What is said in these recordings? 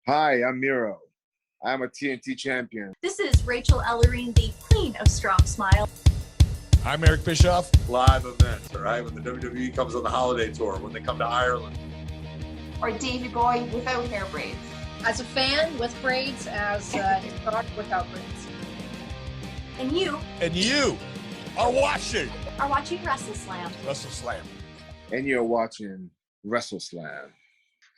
Hi, I'm Miro. I'm a TNT champion. This is Rachel Ellering, the Queen of Strong Smile. I'm Eric Bischoff. Live events, all right? When the WWE comes on the holiday tour, when they come to Ireland. Or Davy Boy without hair braids. As a fan with braids, as his daughter without braids. And you Are watching WrestleSlam. WrestleSlam. And you're watching WrestleSlam.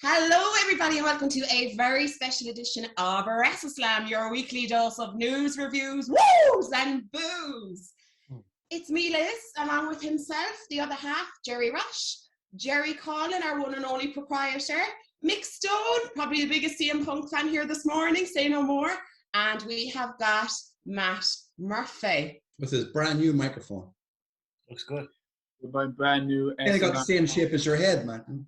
Hello, everybody, and welcome to a very special edition of WrestleSlam, your weekly dose of news, reviews, woos, and boos. It's me, Liz, along with himself, the other half, Jerry Rush, Jerry Collin, our one and only proprietor, Mick Stone, probably the biggest CM Punk fan here this morning, say no more, and we have got Matt Murphy. With his brand new microphone. Looks good. With my brand new... And got the same shape as your head, man.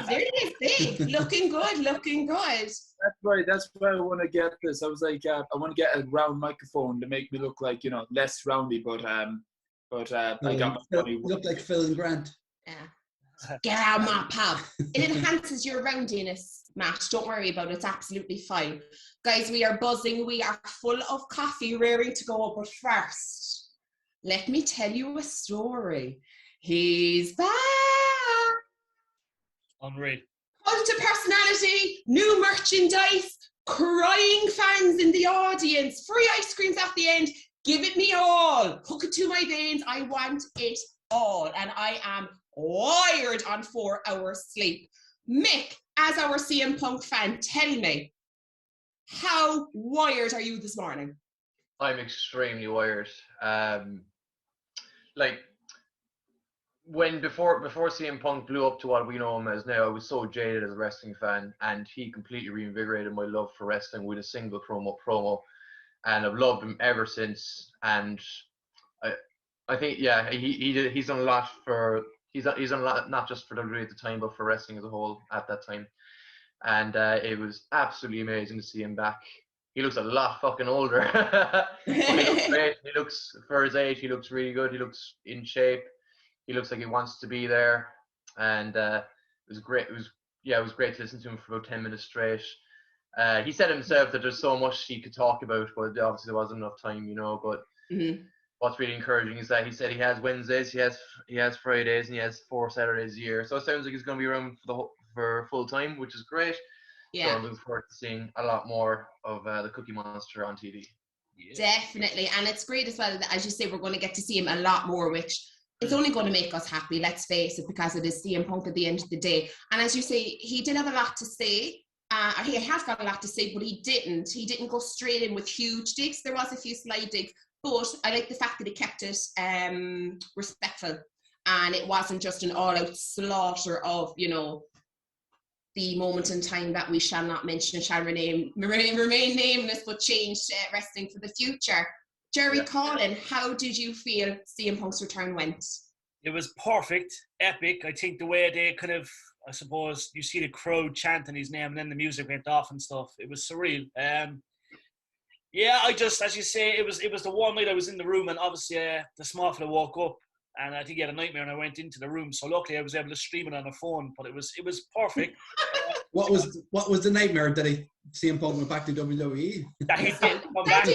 There it is, big. Looking good, looking good. That's why I want to get this. I was like, I want to get a round microphone to make me look like, less roundy, but I got my money. You look like Phil and Grant. Yeah. Get out, my pal. It enhances your roundiness, Matt. Don't worry about it. It's absolutely fine. Guys, we are buzzing. We are full of coffee, raring to go. But first, let me tell you a story. He's back. Unreal. Cult of personality, new merchandise, crying fans in the audience, free ice creams at the end. Give it me all. Hook it to my veins. I want it all. And I am wired on 4 hours sleep. Mick, as our CM Punk fan, tell me, how wired are you this morning? I'm extremely wired. Before CM Punk blew up to what we know him as now, I was so jaded as a wrestling fan, and he completely reinvigorated my love for wrestling with a single promo, and I've loved him ever since. And I think he's done a lot for he's done a lot not just for WWE at the time, but for wrestling as a whole at that time. And it was absolutely amazing to see him back. He looks a lot fucking older. He looks great. He looks, for his age, he looks really good. He looks in shape. He looks like he wants to be there. And it was great. It was great to listen to him for about 10 minutes straight. He said himself that there's so much he could talk about, but obviously there wasn't enough time, But what's really encouraging is that he said he has Wednesdays, he has Fridays, and he has 4 Saturdays a year. So it sounds like he's going to be around for full time, which is great. Yeah. So I'm looking forward to seeing a lot more of the Cookie Monster on TV. Yeah. Definitely. And it's great as well that, as you say, we're going to get to see him a lot more, which it's only going to make us happy, let's face it, because it is CM Punk at the end of the day. And as you say, he did have a lot to say. He has got a lot to say, but he didn't go straight in with huge digs. There was a few slight digs, but I like the fact that he kept it respectful, and it wasn't just an all-out slaughter of, the moment in time that we shall not mention, shall remain nameless, but changed wrestling for the future. Jerry Collin, how did you feel CM Punk's return went? It was perfect, epic. I think the way they kind of, I suppose, you see the crowd chanting his name and then the music went off and stuff. It was surreal. I just, as you say, it was the one night I was in the room, and obviously the small fella woke up and I think he had a nightmare and I went into the room. So luckily I was able to stream it on the phone, but it was perfect. What was the nightmare? Did CM Punk went back to WWE? That he did come back.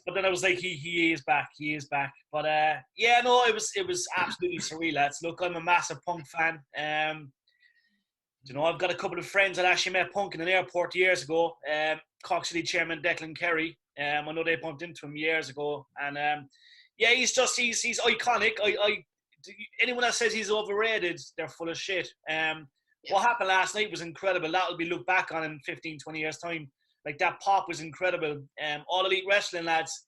But then I was like, he is back. He is back. But it was absolutely surreal, lads. Look, I'm a massive Punk fan. I've got a couple of friends that actually met Punk in an airport years ago. Cork City chairman Declan Kerry. I know they bumped into him years ago, and he's iconic. Anyone that says he's overrated, they're full of shit. What happened last night was incredible. That'll be looked back on in 15, 20 years' time. Like, that pop was incredible. All Elite Wrestling, lads,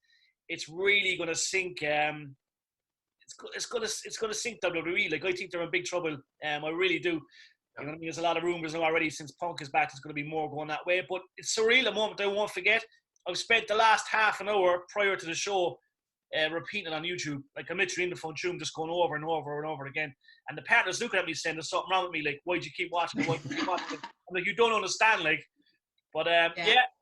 it's really going to sink. It's going to sink WWE. Like, I think they're in big trouble. I really do. You know what I mean? There's a lot of rumours now already since Punk is back. There's going to be more going that way. But it's surreal, a moment I won't forget. I've spent the last half an hour prior to the show repeating it on YouTube. Like, I'm literally in the front room just going over and over and over again. And the partner's looking at me saying there's something wrong with me. Like, why'd you keep watching it? I'm like, you don't understand. Like, but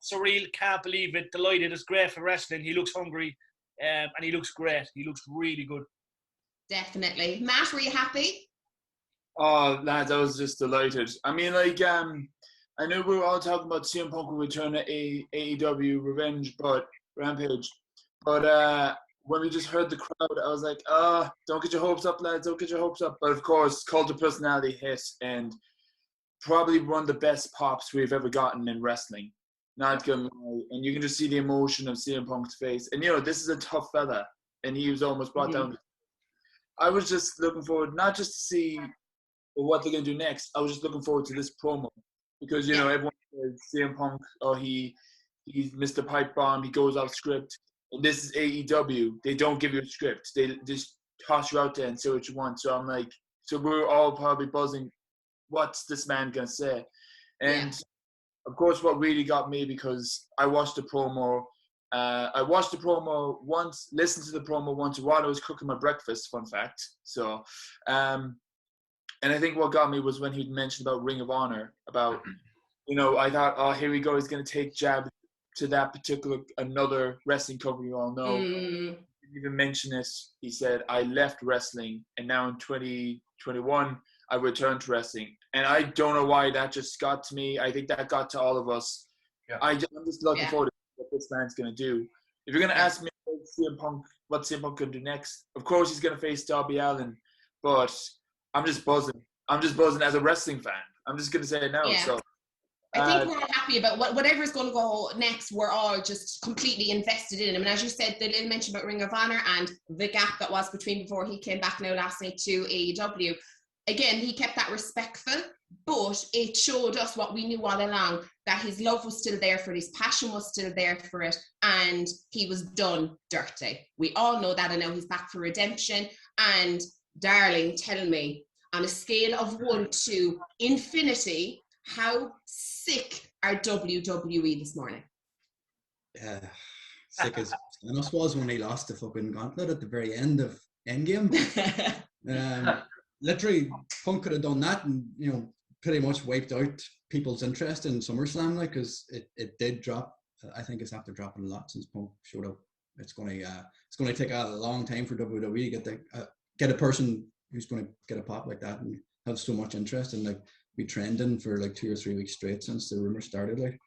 surreal. Can't believe it. Delighted. It's great for wrestling. He looks hungry, and he looks great. He looks really good. Definitely. Matt, were you happy? Oh, lads, I was just delighted. I mean, I know we were all talking about CM Punk will return to AEW Rampage, but when we just heard the crowd, I was like, don't get your hopes up, lads, don't get your hopes up. But of course, Cult of Personality hit, and probably one of the best pops we've ever gotten in wrestling. Not gonna lie. And you can just see the emotion of CM Punk's face. And, this is a tough fella, and he was almost brought down. I was just looking forward, not just to see what they're going to do next. I was just looking forward to this promo. Because, everyone says CM Punk, he's Mr. Pipe Bomb, he goes off script. And this is AEW. They don't give you a script. They just toss you out there and say what you want. So I'm like, so we're all probably buzzing, what's this man going to say? And, of course, what really got me, because I watched the promo. I watched the promo once, listened to the promo once while I was cooking my breakfast, fun fact. So, and I think what got me was when he mentioned about Ring of Honor, about, I thought, here we go, he's going to take jab to that particular, another wrestling company you all know. He didn't even mention this. He said, I left wrestling, and now in 2021, I returned to wrestling. And I don't know why that just got to me. I think that got to all of us. Yeah. I'm just looking forward to what this man's going to do. If you're going to ask me what CM Punk can do next, of course he's going to face Darby Allin, but I'm just buzzing. I'm just buzzing as a wrestling fan. I'm just going to say it now. Yeah. So, I think we're all happy about whatever's going to go next. We're all just completely invested in him. And as you said, the little mention about Ring of Honor and the gap that was between before he came back now last night to AEW. Again, he kept that respectful, but it showed us what we knew all along, that his love was still there for it, his passion was still there for it, and he was done dirty. We all know that, and now he's back for redemption. And darling, tell me, on a scale of 1 to infinity, how sick are WWE this morning? Sick as Thanos was when he lost the fucking gauntlet at the very end of Endgame. Literally, Punk could have done that and, pretty much wiped out people's interest in SummerSlam, because it did drop. I think it's after dropping a lot since Punk showed up. It's going to take a long time for WWE to get a person who's going to get a pop like that and have so much interest and be trending for 2 or 3 weeks straight since the rumor started.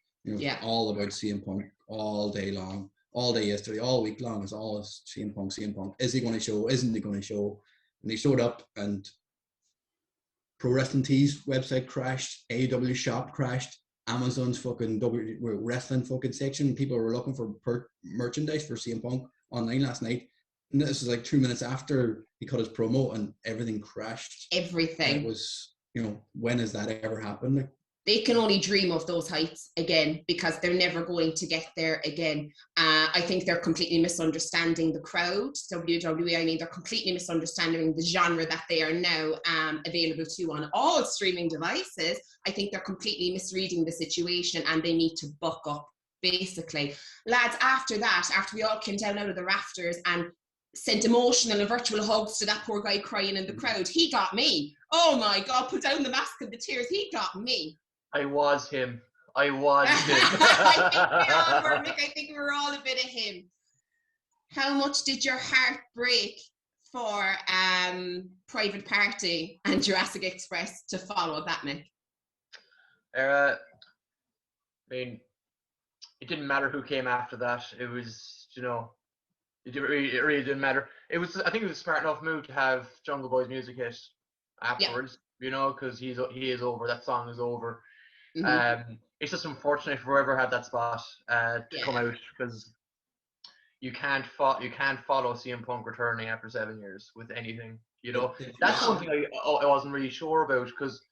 All about CM Punk all day long, all day yesterday, all week long is all CM Punk, CM Punk. Is he going to show? Isn't he going to show? And he showed up, and Pro Wrestling Tees website crashed, AEW shop crashed, Amazon's fucking wrestling fucking section. People were looking for merchandise for CM Punk online last night. And this is 2 minutes after he cut his promo, and everything crashed. Everything. And it was, when has that ever happened? They can only dream of those heights again, because they're never going to get there again. I think they're completely misunderstanding the crowd, WWE. I mean, they're completely misunderstanding the genre that they are now available to on all streaming devices. I think they're completely misreading the situation, and they need to buck up, basically. Lads, after that, after we all came down out of the rafters and sent emotional and virtual hugs to that poor guy crying in the crowd, he got me. Oh my God, put down the mask and the tears. He got me. I was him. I think we're all a bit of him. How much did your heart break for Private Party and Jurassic Express to follow that, Nick? I mean, it didn't matter who came after that. It was, it really didn't matter. I think it was a smart enough move to have Jungle Boy's music hit afterwards, because he is over. That song is over. Mm-hmm. It's just unfortunate for whoever had that spot to come out, because you can't follow CM Punk returning after 7 years with anything. That's one thing I wasn't really sure about, because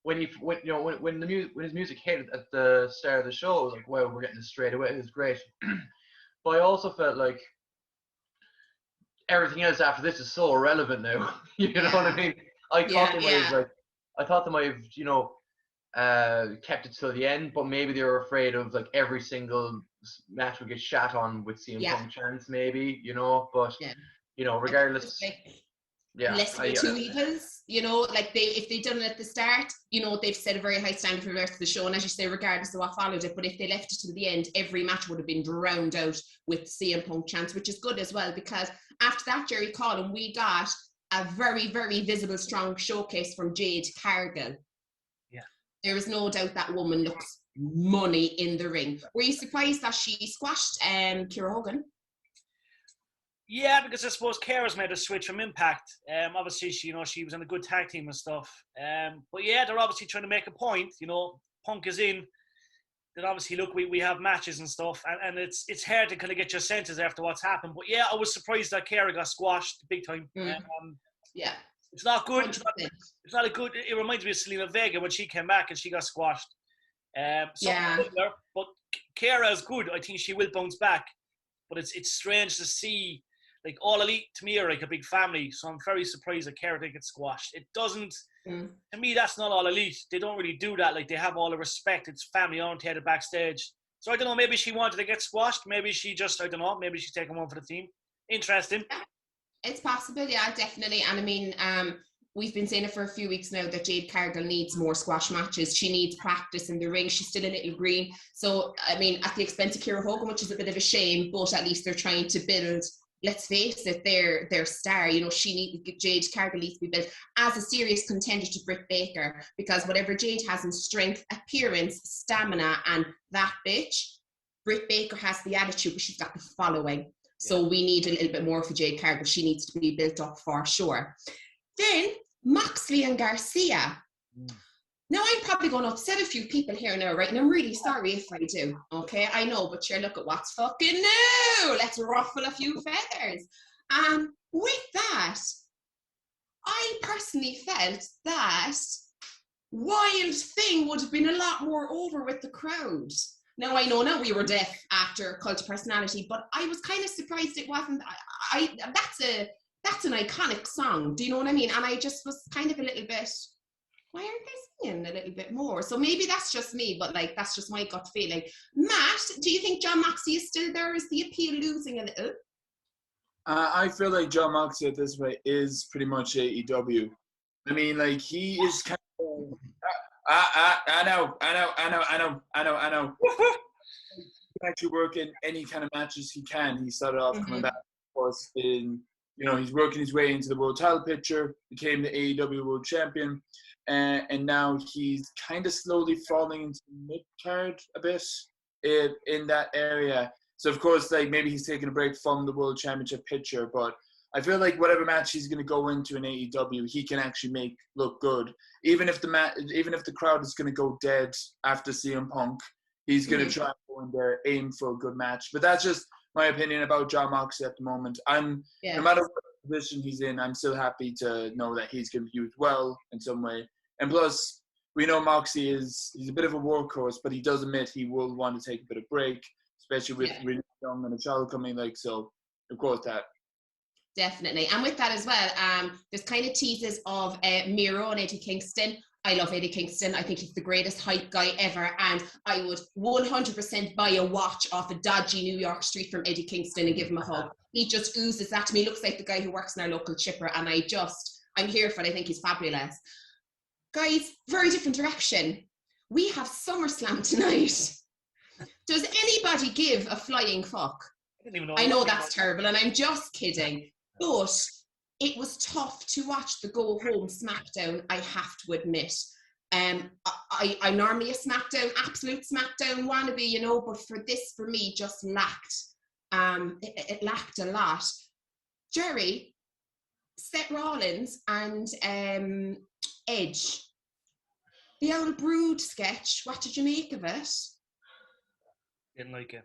when his music hit at the start of the show, I was like, wow, we're getting this straight away. It was great. But I also felt like everything else after this is so irrelevant now. You know what I mean? I thought they might have, kept it till the end, but maybe they were afraid of every single match would get shat on with CM Punk chants, maybe, but regardless. Less of the two evils, if they'd done it at the start, they've set a very high standard for the rest of the show, and as you say, regardless of what followed it, but if they left it to the end, every match would have been drowned out with CM Punk chants, which is good as well, because after that Jerry Collin, we got a very, very visible, strong showcase from Jade Cargill. There is no doubt that woman looks money in the ring. Were you surprised that she squashed Kiera Hogan? Yeah, because I suppose Kiera's made a switch from Impact. Obviously, she was in a good tag team and stuff. But yeah, they're obviously trying to make a point. Punk is in. That obviously, look, we have matches and stuff, and it's hard to kind of get your senses after what's happened. But yeah, I was surprised that Kiera got squashed big time. Yeah. It's not good. It's not a good. It reminds me of Selena Vega when she came back and she got squashed. Similar, but Kiera is good. I think she will bounce back. But it's strange to see, like, All Elite to me are like a big family. So I'm very surprised that Kiera didn't get squashed. It doesn't. To me, that's not All Elite. They don't really do that. Like, they have all the respect. It's family oriented backstage. So I don't know. Maybe she wanted to get squashed. Maybe she just, I don't know. Maybe she's taking one for the team. Interesting. It's possible, yeah, definitely. And I mean, we've been saying it for a few weeks now that Jade Cargill needs more squash matches. She needs practice in the ring. She's still a little green. So, I mean, at the expense of Kiera Hogan, which is a bit of a shame, but at least they're trying to build, let's face it, their star. Jade Cargill needs to be built as a serious contender to Britt Baker, because whatever Jade has in strength, appearance, stamina, and that bitch, Britt Baker has the attitude, but she's got the following. So we need a little bit more for Jade Cargill. She needs to be built up for sure. Then Moxley and Garcia. Now I'm probably going to upset a few people here now, right? And I'm really sorry if I do. Okay, I know, but sure, look at what's fucking new. Let's ruffle a few feathers. With that, I personally felt that Wild Thing would have been a lot more over with the crowd. Now, I know now we were deaf after Cult of Personality, but I was kind of surprised it wasn't. That's an iconic song. Do you know what I mean? And I just was kind of a little bit, why aren't they singing a little bit more? So maybe that's just me, but like, that's just my gut feeling. Matt, do you think John Moxley is still there? Is the appeal losing a little? I feel like John Moxley at this rate is pretty much AEW. I mean, like, he is kind of... I know. He can actually work in any kind of matches he can. He started off coming back, of course, he's working his way into the world title picture, became the AEW world champion, and now he's kind of slowly falling into mid-card a bit in that area. So, of course, like, maybe he's taking a break from the world championship picture, but I feel like whatever match he's going to go into in AEW, he can actually make look good. Even if the crowd is going to go dead after CM Punk, he's going to try and go in there, aim for a good match. But that's just my opinion about John Moxley at the moment. No matter what position he's in, I'm still happy to know that he's going to be used well in some way. And plus, we know Moxley he's a bit of a workhorse, but he does admit he will want to take a bit of break, especially with really young and a child coming. Like, so, of course, that. Definitely. And with that as well, there's kind of teases of Miro and Eddie Kingston. I love Eddie Kingston. I think he's the greatest hype guy ever. And I would 100% buy a watch off a dodgy New York street from Eddie Kingston and give him a hug. He just oozes that to me. He looks like the guy who works in our local chipper. And I'm here for it. I think he's fabulous. Guys, very different direction. We have SummerSlam tonight. Does anybody give a flying fuck? I know that's terrible, and I'm just kidding. But it was tough to watch the go home SmackDown, I have to admit. I'm normally a SmackDown, absolute SmackDown wannabe, but for me, just lacked. It lacked a lot. Jerry, Seth Rollins and Edge, the old Brood sketch, what did you make of it? Didn't like it.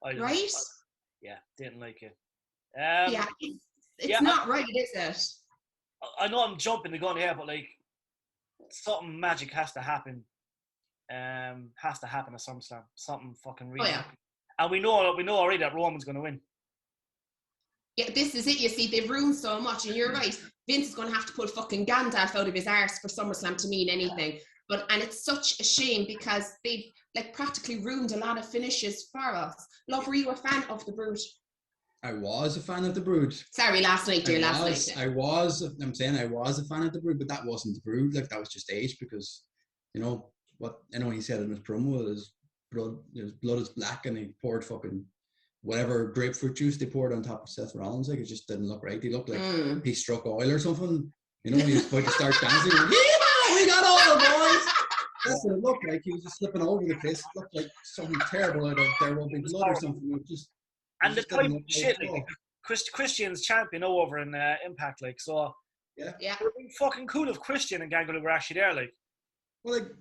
Right? Yeah, didn't like it. It's not right, is it? I know I'm jumping the gun here, but like, something magic has to happen. Has to happen at SummerSlam. Something fucking real. Oh, yeah. And we know already that Roman's going to win. Yeah, this is it. You see, they've ruined so much, and you're right. Vince is going to have to pull fucking Gandalf out of his arse for SummerSlam to mean anything. And it's such a shame because they've like practically ruined a lot of finishes for us. Love, were you a fan of the Brood? I was a fan of the Brood. Sorry, last night. I was a fan of the Brood, but that wasn't the Brood. Like, that was just Edge because, he said in his promo, his blood is black, and he poured fucking whatever grapefruit juice they poured on top of Seth Rollins. Like, it just didn't look right. He looked like he struck oil or something. He was about to start dancing. Like, we got oil, boys. That's what it looked like. He was just slipping all over the place. It looked like something terrible out of there will be blood or something. It just, and the just didn't type of look shit, right at all. like, Christian's champion over in Impact, like, so Yeah. it would be fucking cool if Christian and Gangrel were actually there, like. Well, like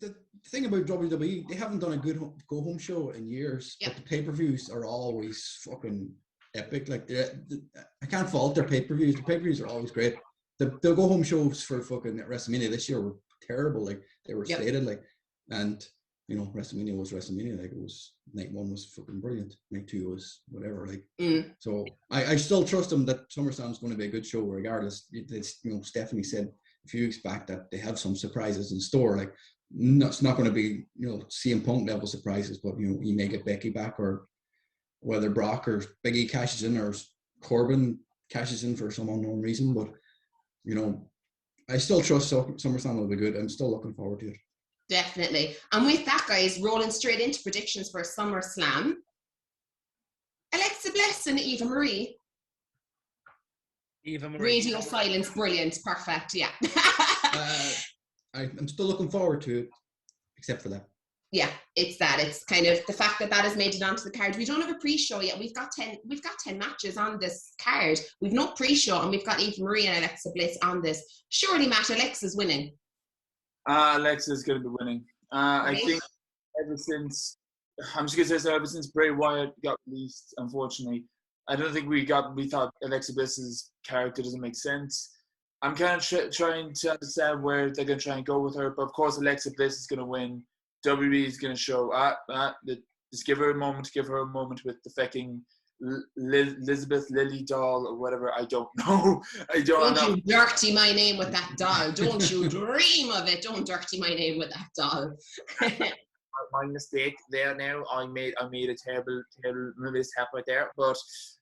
the thing about WWE, they haven't done a good go home show in years, but the pay-per-views are always fucking epic. Like, I can't fault their pay-per-views. The pay-per-views are always great. The go home shows for fucking WrestleMania this year were terrible. Like, they were stated, like, and you know, WrestleMania was WrestleMania. Like, it was, night 1 was fucking brilliant. Night 2 was whatever. Like, so I still trust them that SummerSlam is going to be a good show regardless. It's, you know, Stephanie said a few weeks back that they have some surprises in store. Like, it's not going to be, you know, CM Punk level surprises, but, you know, you may get Becky back, or whether Brock or Big E cashes in, or Corbin cashes in for some unknown reason. But, you know, I still trust SummerSlam will be good. I'm still looking forward to it. Definitely. And with that, guys, rolling straight into predictions for SummerSlam. Alexa Bliss and Eva Marie. Radio silence, brilliant, perfect, yeah. I'm still looking forward to it, except for that. Yeah, it's that. It's kind of the fact that has made it onto the card. We don't have a pre-show yet. We've got 10 matches on this card. We've no pre-show, and we've got Eva Marie and Alexa Bliss on this. Surely, Matt, Alexa's winning. Alexa's going to be winning. I think ever since Bray Wyatt got released, unfortunately, I don't think we thought Alexa Bliss's character doesn't make sense. I'm kind of trying to understand where they're going to try and go with her, but of course Alexa Bliss is going to win. WWE is going to show, just give her a moment with the fucking Elizabeth Lily doll or whatever. I don't know. Don't you dirty my name with that doll. Don't you dream of it. Don't dirty my name with that doll. My mistake there now. I made a terrible mishap right there. But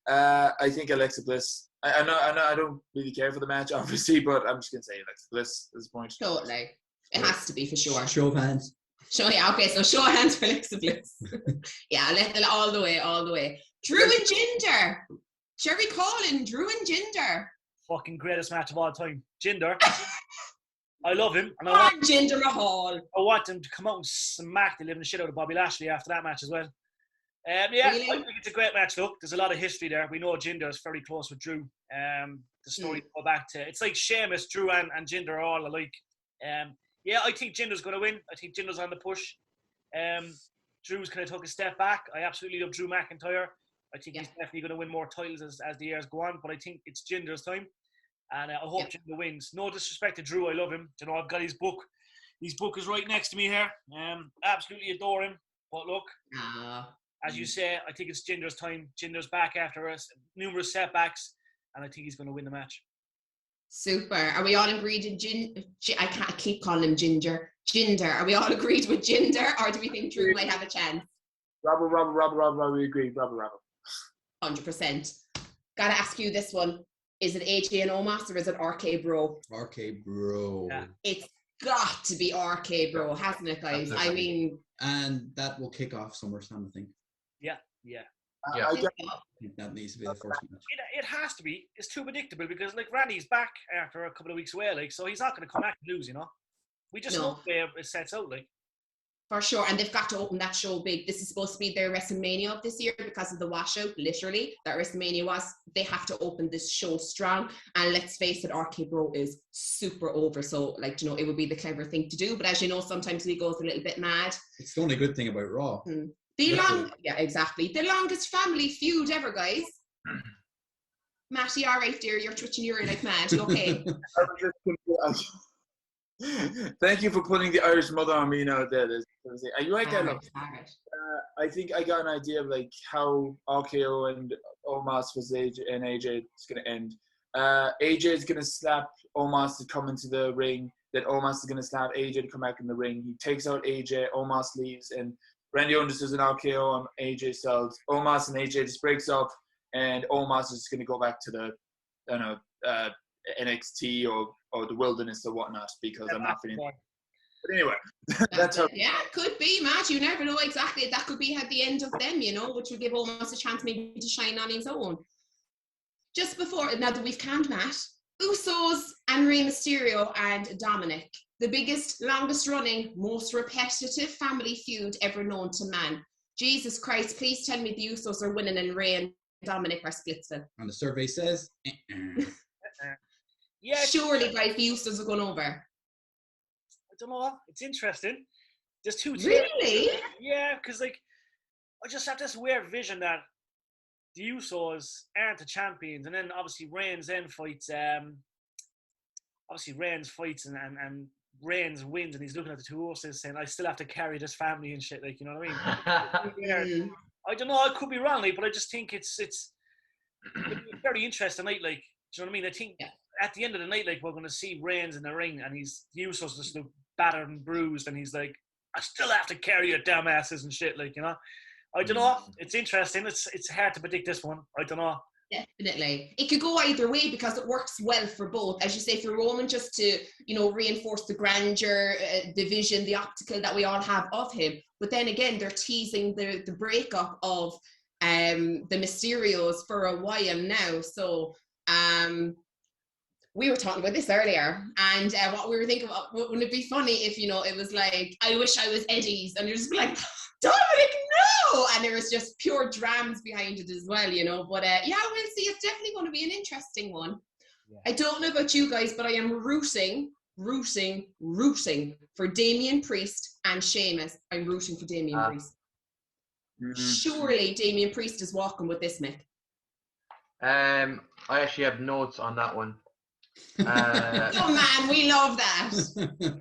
I think Alexa Bliss. I know I don't really care for the match, obviously, but I'm just gonna say Alexa Bliss at this point. Totally, it has to be for sure. Show of hands. So show of hands for Alexa Bliss. Yeah, let them all the way. Drew and Jinder. Jerry Collin, Drew and Jinder. Fucking greatest match of all time. Jinder. I love him. And I want him to come out and smack the living shit out of Bobby Lashley after that match as well. Really? I think it's a great match. Look, there's a lot of history there. We know Jinder is very close with Drew. The story go back to, it's like Sheamus, Drew and Jinder are all alike. I think Jinder's going to win. I think Jinder's on the push. Drew's kind of took a step back. I absolutely love Drew McIntyre. I think he's definitely going to win more titles as the years go on, but I think it's Jinder's time. And I hope Jinder wins. No disrespect to Drew, I love him. You know, I've got his book. His book is right next to me here. Absolutely adore him. But look, as you say, I think it's Jinder's time. Jinder's back after numerous setbacks, and I think he's going to win the match. Super. Are we all agreed in I keep calling him Ginger. Jinder. Are we all agreed with Jinder, or do we think Drew might have a chance? Robert, we agree. Robert. 100%. Gotta ask you this one. Is it AJ and Omos, or is it RK Bro? RK Bro. Yeah. It's got to be RK Bro, hasn't it, guys? Absolutely. I mean... And that will kick off SummerSlam, I think. Yeah. I think that needs to be the first match. It has to be. It's too predictable because, like, Randy's back after a couple of weeks away, like, so he's not going to come back and lose, you know? We just know the way it sets out, like. For sure, and they've got to open that show big. This is supposed to be their WrestleMania of this year because of the washout, literally, that WrestleMania was. They have to open this show strong, and let's face it, RK Bro is super over, so, like, you know, it would be the clever thing to do, but as you know, sometimes he goes a little bit mad. It's the only good thing about Raw. Yeah, exactly. The longest family feud ever, guys. Matty, all right, dear, you're twitching your ear like mad. You okay? Thank you for putting the Irish mother on me now. There, are you right there? I think I got an idea of like how RKO and Omos versus AJ is going to end. AJ is going to slap Omos to come into the ring. Then Omos is going to slap AJ to come back in the ring. He takes out AJ. Omos leaves, and Randy Orton does an RKO on AJ Styles. Omos and AJ just breaks up, and Omos is going to go back to the NXT or the wilderness or whatnot because I'm not feeling. But anyway, that's how. Yeah, it could be, Matt. You never know exactly. That could be at the end of them, you know, which would give Omos a chance maybe to shine on his own. Just before, now that we've canned Matt, Usos and Rey Mysterio and Dominic. The biggest, longest running, most repetitive family feud ever known to man. Jesus Christ, please tell me the Usos are winning and Rey and Dominic are Splitsville. And the survey says, Yeah, Surely, guys, the Usos are going over. I don't know. It's interesting. There's two teams. Really? Yeah, because like I just have this weird vision that the Usos aren't the champions, and then obviously Reigns then fights. Obviously Reigns fights and Reigns wins, and he's looking at the two Usos saying, "I still have to carry this family and shit." Like, you know what I mean? I don't know. I could be wrong, like, but I just think it's a very interesting night. Like, do you know what I mean? I think at the end of the night, like, we're going to see Reigns in the ring, and the Usos just look battered and bruised, and he's like, "I still have to carry your dumb asses and shit." Like, you know. I don't know. It's interesting. It's hard to predict this one. I don't know. Definitely. It could go either way because it works well for both. As you say, for Roman, just to, you know, reinforce the grandeur, the vision, the optical that we all have of him. But then again, they're teasing the breakup of the Mysterios for a while now. So we were talking about this earlier, and what we were thinking about, wouldn't it be funny if, you know, it was like, I wish I was Eddie's, and you're just like, Dominic, no! And there was just pure drams behind it as well, you know. But yeah, we'll see. It's definitely going to be an interesting one. Yeah. I don't know about you guys, but I am rooting for Damian Priest and Sheamus. I'm rooting for Damian Priest. Surely Damian Priest is walking with this, Mick. I actually have notes on that one. Oh man, we love that.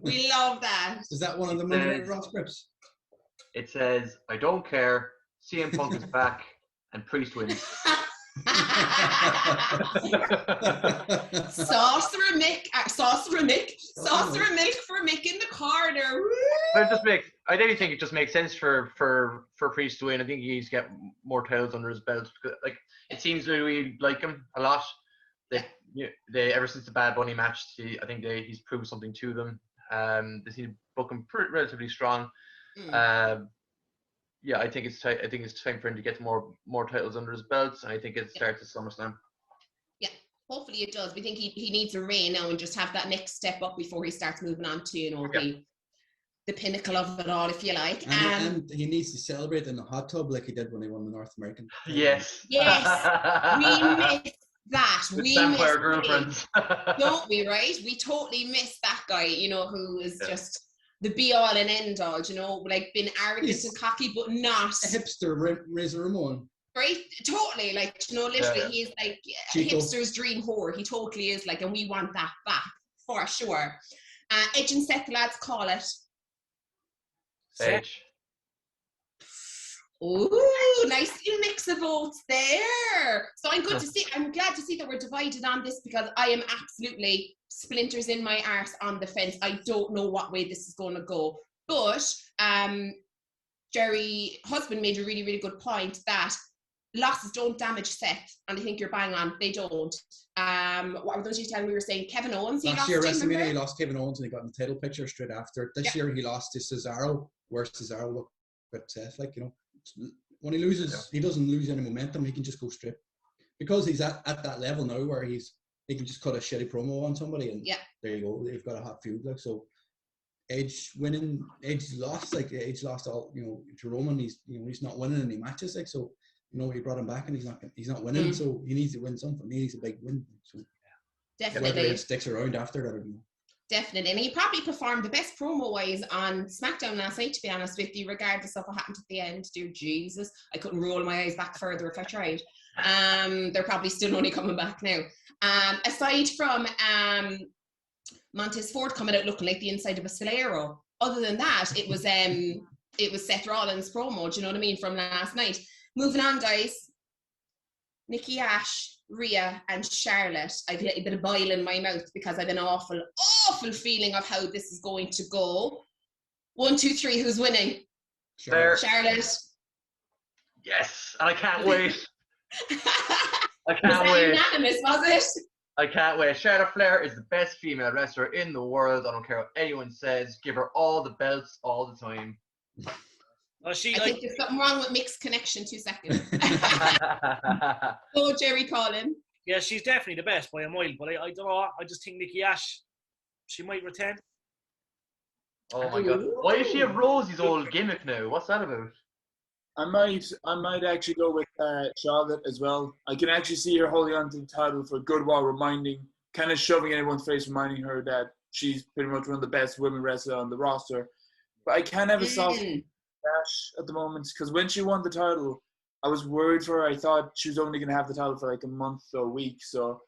We love that. Is that one of the Monday Raw scripts? It says, "I don't care. CM Punk is back, and Priest wins." Sauce for Mick for Mick in the corner. But it just makes. I really think it just makes sense for Priest to win. I think he's get more titles under his belt. Like, it seems that we like him a lot. They ever since the Bad Bunny match, I think he's proved something to them. They seem to book him relatively strong. Yeah, I think it's time for him to get more titles under his belts, and I think it starts at SummerSlam. Yeah, hopefully it does. We think he needs a reign now and just have that next step up before he starts moving on to, you know, the pinnacle of it all, if you like. And he needs to celebrate in the hot tub like he did when he won the North American. Yes. We miss that. We Vampire girlfriends. Don't we, right? We totally miss that guy, you know, who is just the be-all and end-all, you know, like being arrogant and cocky, but not. A hipster Razor Ramon. Right? Totally. Like, you know, literally, he's like a hipster's dream whore. He totally is, like, and we want that back, for sure. Edge and Seth, lads, call it. Edge. Ooh, nice little mix of votes there. So I'm glad to see that we're divided on this, because I am absolutely splinters in my arse on the fence. I don't know what way this is going to go. But Jerry Husband made a really, really good point that losses don't damage Seth, and I think you're bang on. They don't. What were those you telling me? We were saying Kevin Owens. Last year, WrestleMania, he lost Kevin Owens and he got in the title picture straight after. This year, he lost to Cesaro. Where's Cesaro look with Seth? Like, you know, when he loses, he doesn't lose any momentum. He can just go straight, because he's at that level now where he can just cut a shitty promo on somebody, and there you go. They've got a hot feud. Like, so Edge winning, Edge lost all, you know, to Roman. He's not winning any matches. Like, so, you know, he brought him back and he's not winning. So he needs to win something. He needs a big win. So definitely, whether it sticks around after that, I don't know. Definitely. And he probably performed the best promo-wise on SmackDown last night, to be honest with you, regardless of what happened at the end. Dear Jesus, I couldn't roll my eyes back further if I tried. They're probably still only coming back now. Aside from Montez Ford coming out looking like the inside of a Solero, other than that, it was Seth Rollins' promo, do you know what I mean, from last night. Moving on, guys. Nikki Ash, Rhea, and Charlotte. I've a little bit of bile in my mouth because I've an awful feeling of how this is going to go. 1, 2, 3, who's winning? Charlotte. Yes, and I can't wait. I can't was wait. Unanimous, was it? I can't wait. Charlotte Flair is the best female wrestler in the world. I don't care what anyone says. Give her all the belts all the time. Well, I think there's something wrong with Mick's connection. 2 seconds. Oh, Jerry Collin. Yeah, she's definitely the best by a mile, but I don't know. I just think Nikki Ash, she might retain. Oh my god. Why does she have Rosie's old gimmick now? What's that about? I might actually go with Charlotte as well. I can actually see her holding on to the title for a good while, kind of shoving in everyone's face, reminding her that she's pretty much one of the best women wrestlers on the roster. But I can't have a soft dash at the moment, because when she won the title, I was worried for her. I thought she was only going to have the title for like a month or a week. So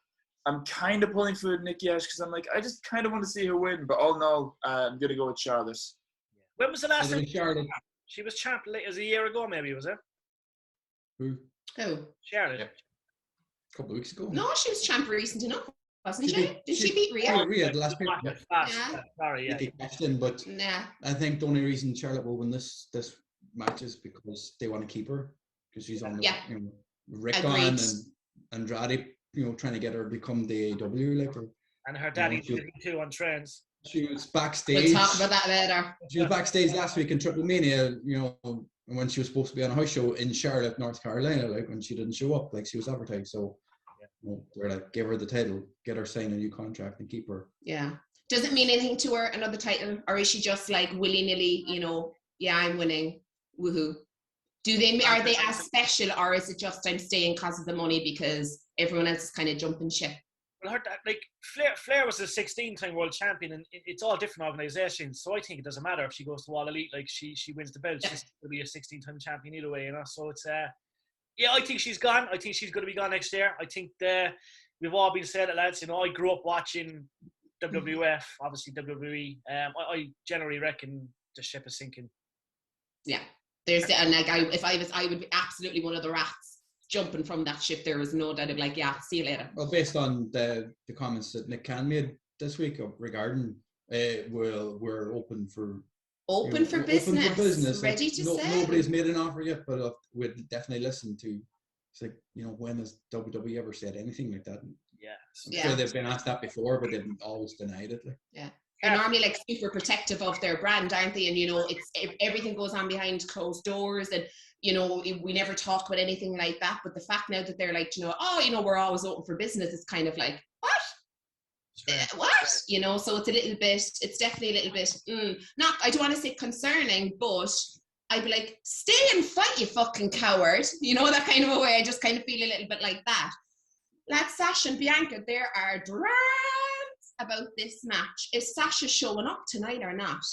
I'm kind of pulling for Nikki Ash, because I'm like, I just kind of want to see her win. But all in all, I'm going to go with Charlotte. When was the last time Charlotte. she was champ? It was a year ago, maybe, was it? Who? Charlotte. A couple of weeks ago. No, she was champ recent enough, wasn't she? Did she beat Rhea? Oh, Rhea, the last period. Yeah. Sorry, yeah. But Yeah. I think the only reason Charlotte will win this match is because they want to keep her, because she's on the Rick on and Andrade, trying to get her to become the AEW like her. And her daddy too on trends. She was backstage. We'll talk about that later. She was backstage last week in Triple Mania, when she was supposed to be on a house show in Charlotte, North Carolina, like when she didn't show up, like she was advertised. So they're like, give her the title, get her sign a new contract and keep her. Yeah. Does it mean anything to her, another title? Or is she just like willy-nilly, yeah, I'm winning, woohoo? Are they as special, or is it just I'm staying because of the money because everyone else is kind of jumping ship? Well, Flair was a 16-time world champion, and it's all different organizations. So I think it doesn't matter if she goes to All Elite, like she wins the belt. She's going to be a 16-time champion either way, So it's I think she's gone. I think she's going to be gone next year. I think we've all been saying it, lads. I grew up watching WWF, obviously WWE. I generally reckon the ship is sinking. Yeah, I would be absolutely one of the rats jumping from that ship. There was no doubt of like, yeah, see you later. Well, based on the comments that Nick Khan made this week regarding we're open for business. Ready to sell. Nobody's made an offer yet, but we'd definitely listen to. It's like, when has WWE ever said anything like that? I'm sure they've been asked that before, but they've always denied it. Like. Yeah. They're normally like super protective of their brand, aren't they? And it's everything goes on behind closed doors, and we never talk about anything like that. But the fact now that they're like, we're always open for business, it's kind of like, what? So it's definitely a little bit not, I don't want to say concerning, but I'd be like, stay and fight, you fucking coward. That kind of a way. I just kind of feel a little bit like that. Like Sasha and Bianca, there are drams about this match. Is Sasha showing up tonight or not?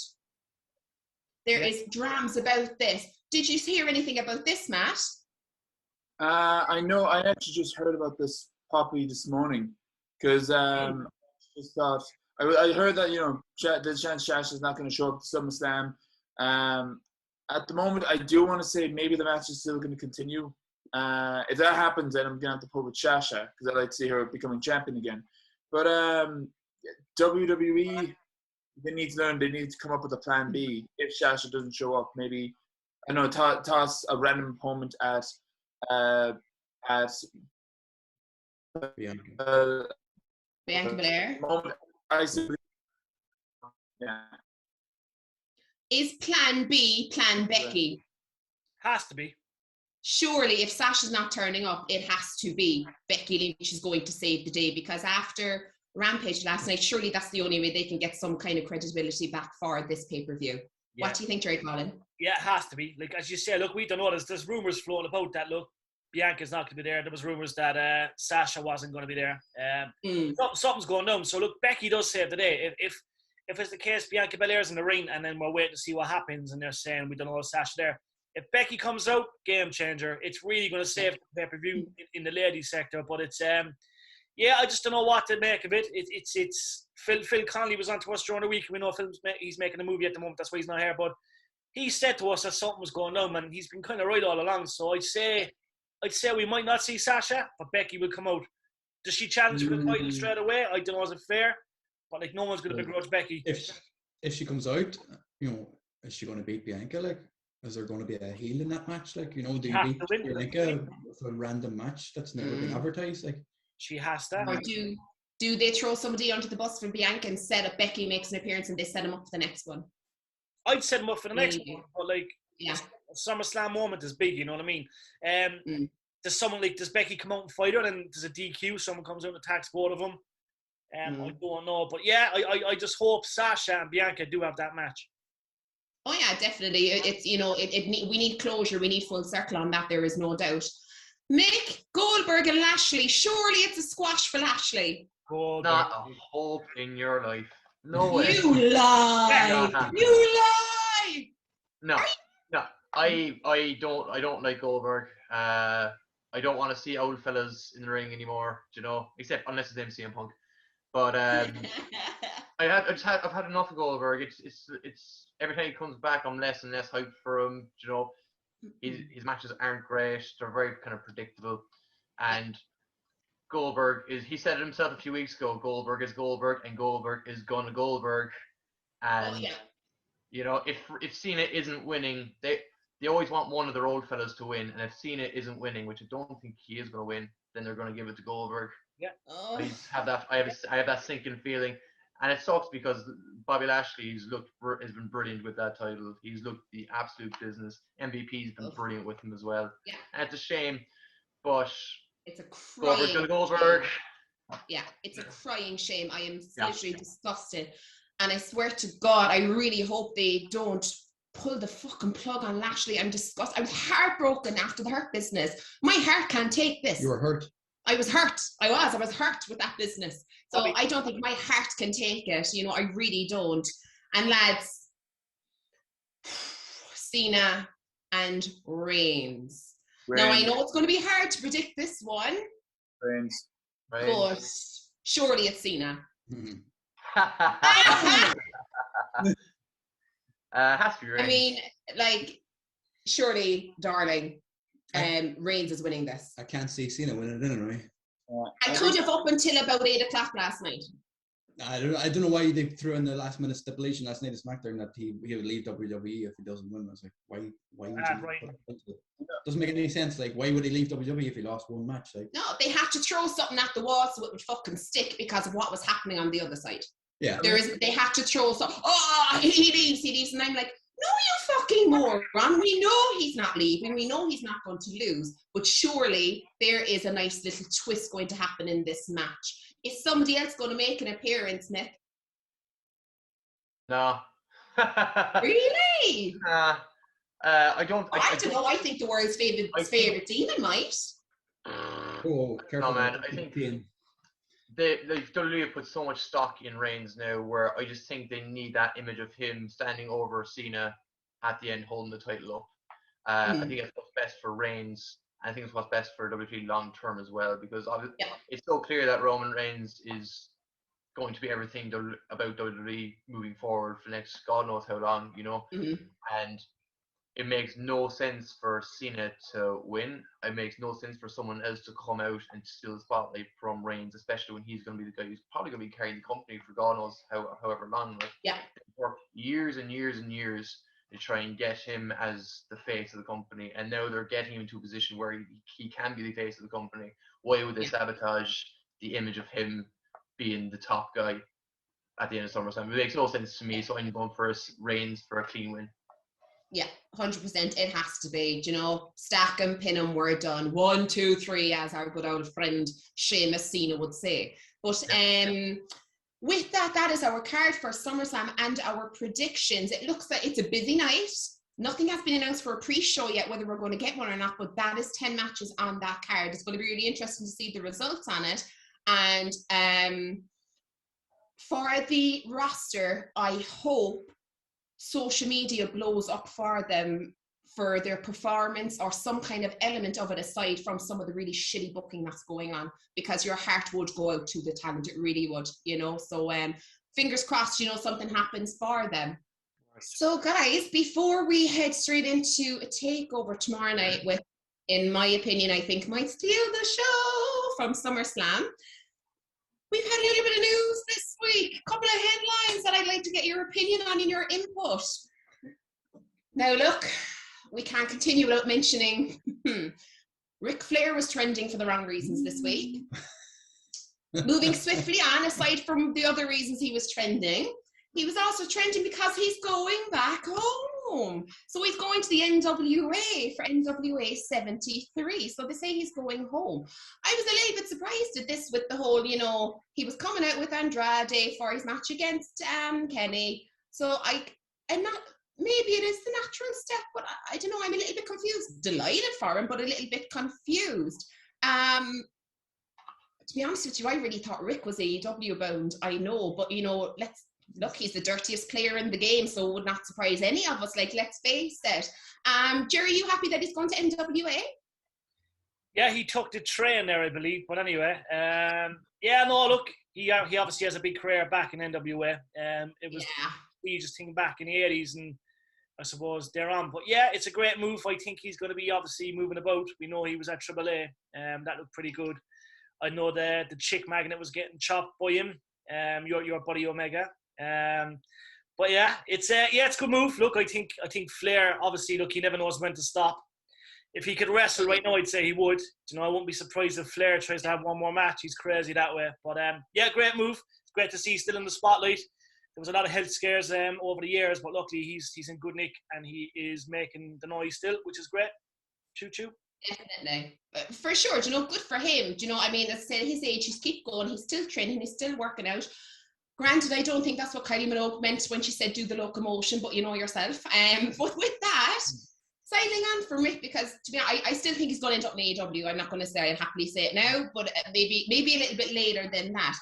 There is drams about this. Did you hear anything about this, Matt? I know. I actually just heard about this Poppy this morning, because just thought I heard that the chance Sasha's not going to show up to SummerSlam. At the moment, I do want to say maybe the match is still going to continue. If that happens, then I'm going to have to pull with Sasha, because I like to see her becoming champion again. But WWE, they need to come up with a plan B if Sasha doesn't show up. Maybe, I don't know, toss a random opponent at Bianca Belair. Yeah. Is plan B plan Becky? Has to be. Surely, if Sasha's not turning up, it has to be Becky Lynch is going to save the day, because after Rampage last night, surely that's the only way they can get some kind of credibility back for this pay-per-view. Yeah. What do you think, Jerry Colin? Yeah, it has to be. Like, as you say, look, we don't know. There's rumours floating about that. Look, Bianca's not going to be there. There was rumours that Sasha wasn't going to be there. Something's going on. So, look, Becky does save the day. If it's the case, Bianca Belair's in the ring, and then we're waiting to see what happens, and they're saying we don't know Sasha there. If Becky comes out, game changer. It's really going to save the pay-per-view in the ladies sector. But it's I just don't know what to make of it. It's Phil Connolly was on to us during the week. We know he's making a movie at the moment. That's why he's not here. But he said to us that something was going on, and he's been kind of right all along. So I'd say we might not see Sasha, but Becky will come out. Does she challenge for the title straight away? I don't know. Is it fair? But like, no one's going to begrudge Becky. If she comes out, is she going to beat Bianca? Like, is there going to be a heel in that match? Like, do you beat Bianca with a random match that's never been advertised? Like, she has that. Or do they throw somebody onto the bus for Bianca and set up Becky makes an appearance and they set him up for the next one? I'd set him up for the next one, but like, SummerSlam moment is big. You know what I mean? Does Becky come out and fight her, and does a DQ? Someone comes out and attacks both of them. I don't know, but yeah, I just hope Sasha and Bianca do have that match. Oh yeah, definitely. It's we need closure. We need full circle on that. There is no doubt. Mick, Goldberg and Lashley. Surely it's a squash for Lashley. Goldberg. Not a hope in your life. No way. You lie. You lie. No. I don't like Goldberg. I don't want to see old fellas in the ring anymore. Except unless it's CM Punk. But I've had enough of Goldberg. It's every time he comes back, I'm less and less hyped for him. His matches aren't great. They're very kind of predictable. And Goldberg he said it himself a few weeks ago. Goldberg is Goldberg, and Goldberg is gonna Goldberg. And if Cena isn't winning, they always want one of their old fellas to win. And if Cena isn't winning, which I don't think he is going to win, then they're going to give it to Goldberg. Yeah. Oh. I have that sinking feeling, and it sucks because Bobby Lashley has been brilliant with that title. He's looked the absolute business. MVP's been brilliant with him as well. Yeah. And it's a shame, but it's a crying Goldberg. Yeah, it's a crying shame. I am literally disgusted, and I swear to God, I really hope they don't pull the fucking plug on Lashley. I'm disgusted. I was heartbroken after the Hurt Business. My heart can't take this. You were hurt. I was hurt. I was hurt with that business. So I don't think my heart can take it. I really don't. And lads, Cena and Reigns. Now I know it's going to be hard to predict this one. Reigns. But surely it's Cena. Has to be Reigns. I mean, surely, darling, Reigns is winning this. I can't see Cena winning it anyway. I could have up until about 8 o'clock last night. I don't know why they threw in the last minute stipulation last night at SmackDown that he would leave WWE if he doesn't win. I was like, why would you? Doesn't make any sense. Like, why would he leave WWE if he lost one match? Like, no, they had to throw something at the wall so it would fucking stick because of what was happening on the other side. Yeah. They had to throw something. Oh, he leaves. And I'm like, no, you fucking moron. We know he's not leaving. We know he's not going to lose. But surely there is a nice little twist going to happen in this match. Is somebody else going to make an appearance, Nick? No. Really? I don't. I don't know. I think the world's favorite demon might. Oh, careful. No, man. I think they've WWE put so much stock in Reigns now, where I just think they need that image of him standing over Cena at the end, holding the title up. I think it's what's best for Reigns. I think it's what's best for WWE long term as well, because it's so clear that Roman Reigns is going to be everything about WWE moving forward for the next God knows how long, and it makes no sense for Cena to win. It makes no sense for someone else to come out and steal the spotlight from Reigns, especially when he's going to be the guy who's probably going to be carrying the company for God knows however long. They worked years and years and years to try and get him as the face of the company, and now they're getting him into a position where he can be the face of the company. Why would they sabotage the image of him being the top guy at the end of SummerSlam? It makes no sense to me, so I'm going for Reigns for a clean win. Yeah, 100%. It has to be. Stack them, pin them, we're done. 1, 2, 3, as our good old friend Sheamus Cena would say. But with that is our card for SummerSlam and our predictions. It looks like it's a busy night. Nothing has been announced for a pre-show yet, whether we're going to get one or not, but that is 10 matches on that card. It's going to be really interesting to see the results on it. And for the roster, I hope social media blows up for them for their performance or some kind of element of it aside from some of the really shitty booking that's going on, because your heart would go out to the talent. It really would, so fingers crossed, something happens for them. So guys, before we head straight into a takeover tomorrow night with, in my opinion, I think might steal the show from SummerSlam, we've had a little bit of news this week, a couple of headlines that I'd like to get your opinion on and your input. Now look, we can't continue without mentioning Ric Flair was trending for the wrong reasons this week. Moving swiftly on, aside from the other reasons he was trending, he was also trending because he's going back home. So he's going to the NWA for NWA 73. So they say he's going home. I was a little bit surprised at this with the whole, he was coming out with Andrade for his match against Kenny. So I'm maybe it is the natural step, but I don't know. I'm a little bit confused. Delighted for him, but a little bit confused. To be honest with you, I really thought Rick was AEW bound. I know, but look, he's the dirtiest player in the game, so it would not surprise any of us. Like, let's face it. Jerry, you happy that he's going to NWA? Yeah, he took the train there, I believe. But anyway, yeah, no, look, he obviously has a big career back in NWA. It was the easiest thing back in the 80s, and I suppose they're on. But yeah, it's a great move. I think he's going to be obviously moving about. We know he was at AAA. That looked pretty good. I know the chick magnet was getting chopped by him. Your buddy Omega. But yeah, it's a good move. Look, I think Flair, obviously, look, he never knows when to stop. If he could wrestle right now, I'd say he would. I wouldn't be surprised if Flair tries to have one more match. He's crazy that way. But yeah, great move. It's great to see he's still in the spotlight. There was a lot of health scares over the years, but luckily he's in good nick and he is making the noise still, which is great. Choo choo. Definitely. For sure. Good for him. I mean, as I said, his age, he's keep going. He's still training. He's still working out. Granted, I don't think that's what Kylie Minogue meant when she said do the locomotion, but you know yourself. But with that, signing on for Rick, because to me, I still think he's going to end up in AEW. I'm not going to say I'll happily say it now, but maybe a little bit later than that.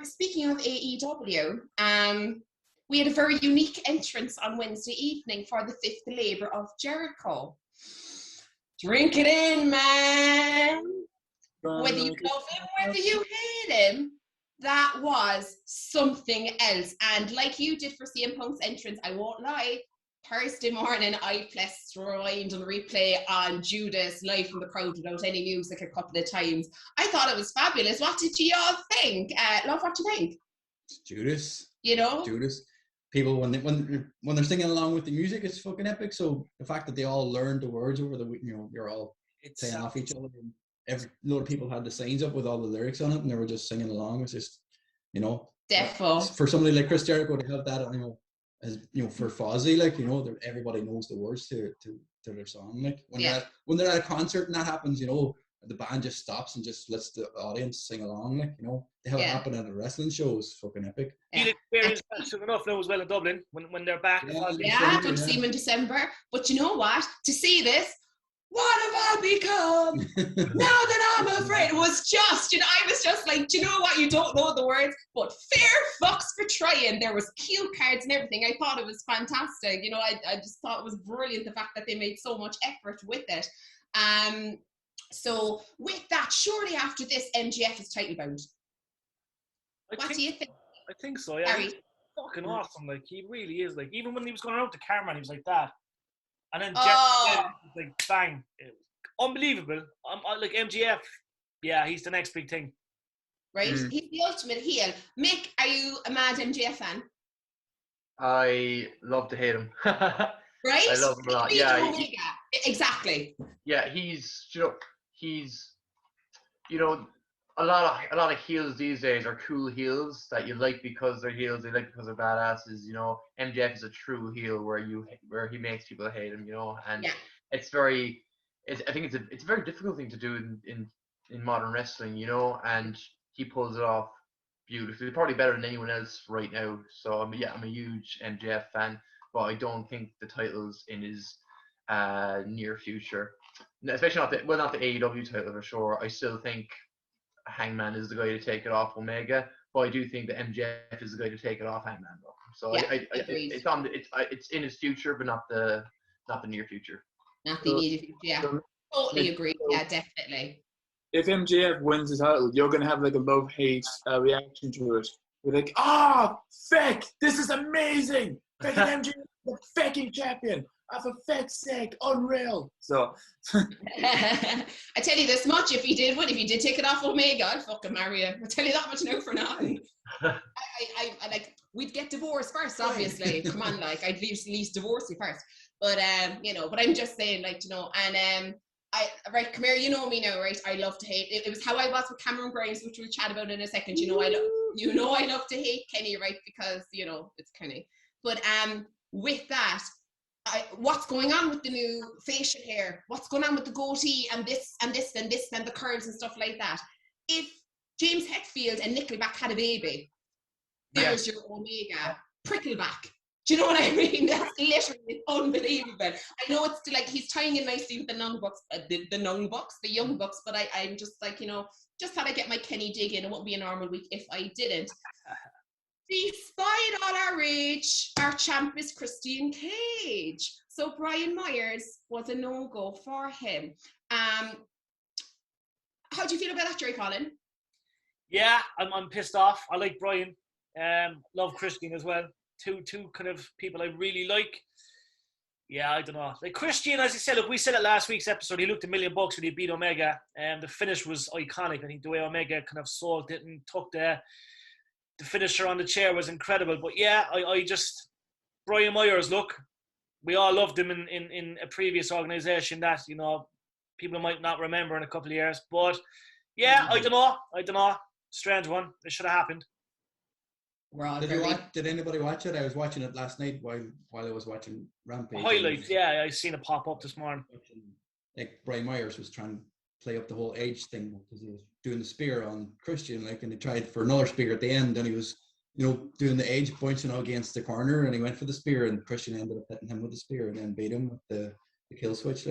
Speaking of AEW, we had a very unique entrance on Wednesday evening for the fifth labor of Jericho. Drink it in, man. Whether you love him, whether you hate him, that was something else. And like you did for CM Punk's entrance, I won't lie, Thursday morning I pressed rewind and replay on Judas live from the crowd without any music a couple of times. I thought it was fabulous. What did you all think? Love, what you think? Judas. Judas. People when they're singing along with the music, it's fucking epic. So the fact that they all learned the words over the week, you're all saying off each other. And every load of people had the signs up with all the lyrics on it, and they were just singing along. It's just, Defo. For somebody like Chris Jericho to have that, as for Fozzy, everybody knows the words to their song. Like when they're at a concert and that happens, the band just stops and just lets the audience sing along. They have it happen at a wrestling show. Is fucking epic. You'll experience that soon enough now as well in Dublin when they're back. Yeah, good to see him in December. But you know what? To see this, what have I become? Now that I'm afraid. It was just, I was just like, do you know what? You don't know the words, but fair fucks for trying. There was cue cards and everything. I thought it was fantastic. I just thought it was brilliant, the fact that they made so much effort with it. So with that, surely after this, MJF is title bound. What do you think? I think so, yeah. He's fucking awesome. Like, he really is. Like, even when he was going around the camera and he was like that. And then Jeff, like, bang. It was unbelievable. Like, MJF, yeah, he's the next big thing. Right? He's the ultimate heel. Mick, are you a mad MJF fan? I love to hate him. Right? I love him a lot. Yeah. Exactly. Yeah, he's a lot of heels these days are cool heels that you like because they're heels, they like because they're badasses. MJF is a true heel where he makes people hate him. And it's I think it's a very difficult thing to do in modern wrestling. And he pulls it off beautifully, probably better than anyone else right now. So I'm a huge MJF fan, but I don't think the title's in his near future, especially not the AEW title for sure. I still think Hangman is the guy to take it off Omega, but I do think that MJF is the guy to take it off Hangman though. So it's in his future, but not the near future. Not the immediate future. Yeah, totally agree. Yeah, definitely. If MJF wins the title, you're gonna have like a love-hate reaction to it. You're like, feck, this is amazing. Fucking MJF, the fucking champion. For feck's sake, unreal. So I tell you this much: if he did take it off Omega, I'd fucking marry him. I'll tell you that much now for now. I like, we'd get divorced first, obviously. Come on, like, I'd at least divorce you first. But but I'm just saying, like, and right, come here, you know me now, right? I love to hate. It was how I was with Cameron Grimes, which we'll chat about in a second. I love to hate Kenny, right? Because it's Kenny. But with that, what's going on with the new facial hair? What's going on with the goatee and this and this and this and the curls and stuff like that? If James Hetfield and Nickelback had a baby, there's your Omega. Prickleback. Do you know what I mean? That's literally unbelievable. I know it's like he's tying in nicely with the young bucks, but I'm just like, just thought I'd get my Kenny dig in. It won't be a normal week if I didn't. Despite all our rage, our champ is Christian Cage. So Brian Myers was a no-go for him. How do you feel about that, Jerry Colin? Yeah, I'm pissed off. I like Brian. Love Christian as well. Two kind of people I really like. Yeah, I don't know. Like Christian, as I said, look, we said it last week's episode, he looked $1 million when he beat Omega. And the finish was iconic. I think the way Omega kind of sold it and took the finisher on the chair was incredible. But yeah, I just Brian Myers, look, we all loved him in a previous organization that, people might not remember in a couple of years. But yeah, I don't know. Strange one. It should have happened. Did anybody watch it? I was watching it last night while I was watching Rampage. Highlights, yeah, I seen it pop up this morning. Like Brian Myers was trying to play up the whole age thing because he was doing the spear on Christian, and he tried for another spear at the end, and he was, doing the age points against the corner, and he went for the spear, and Christian ended up hitting him with the spear and then beat him with the kill switch.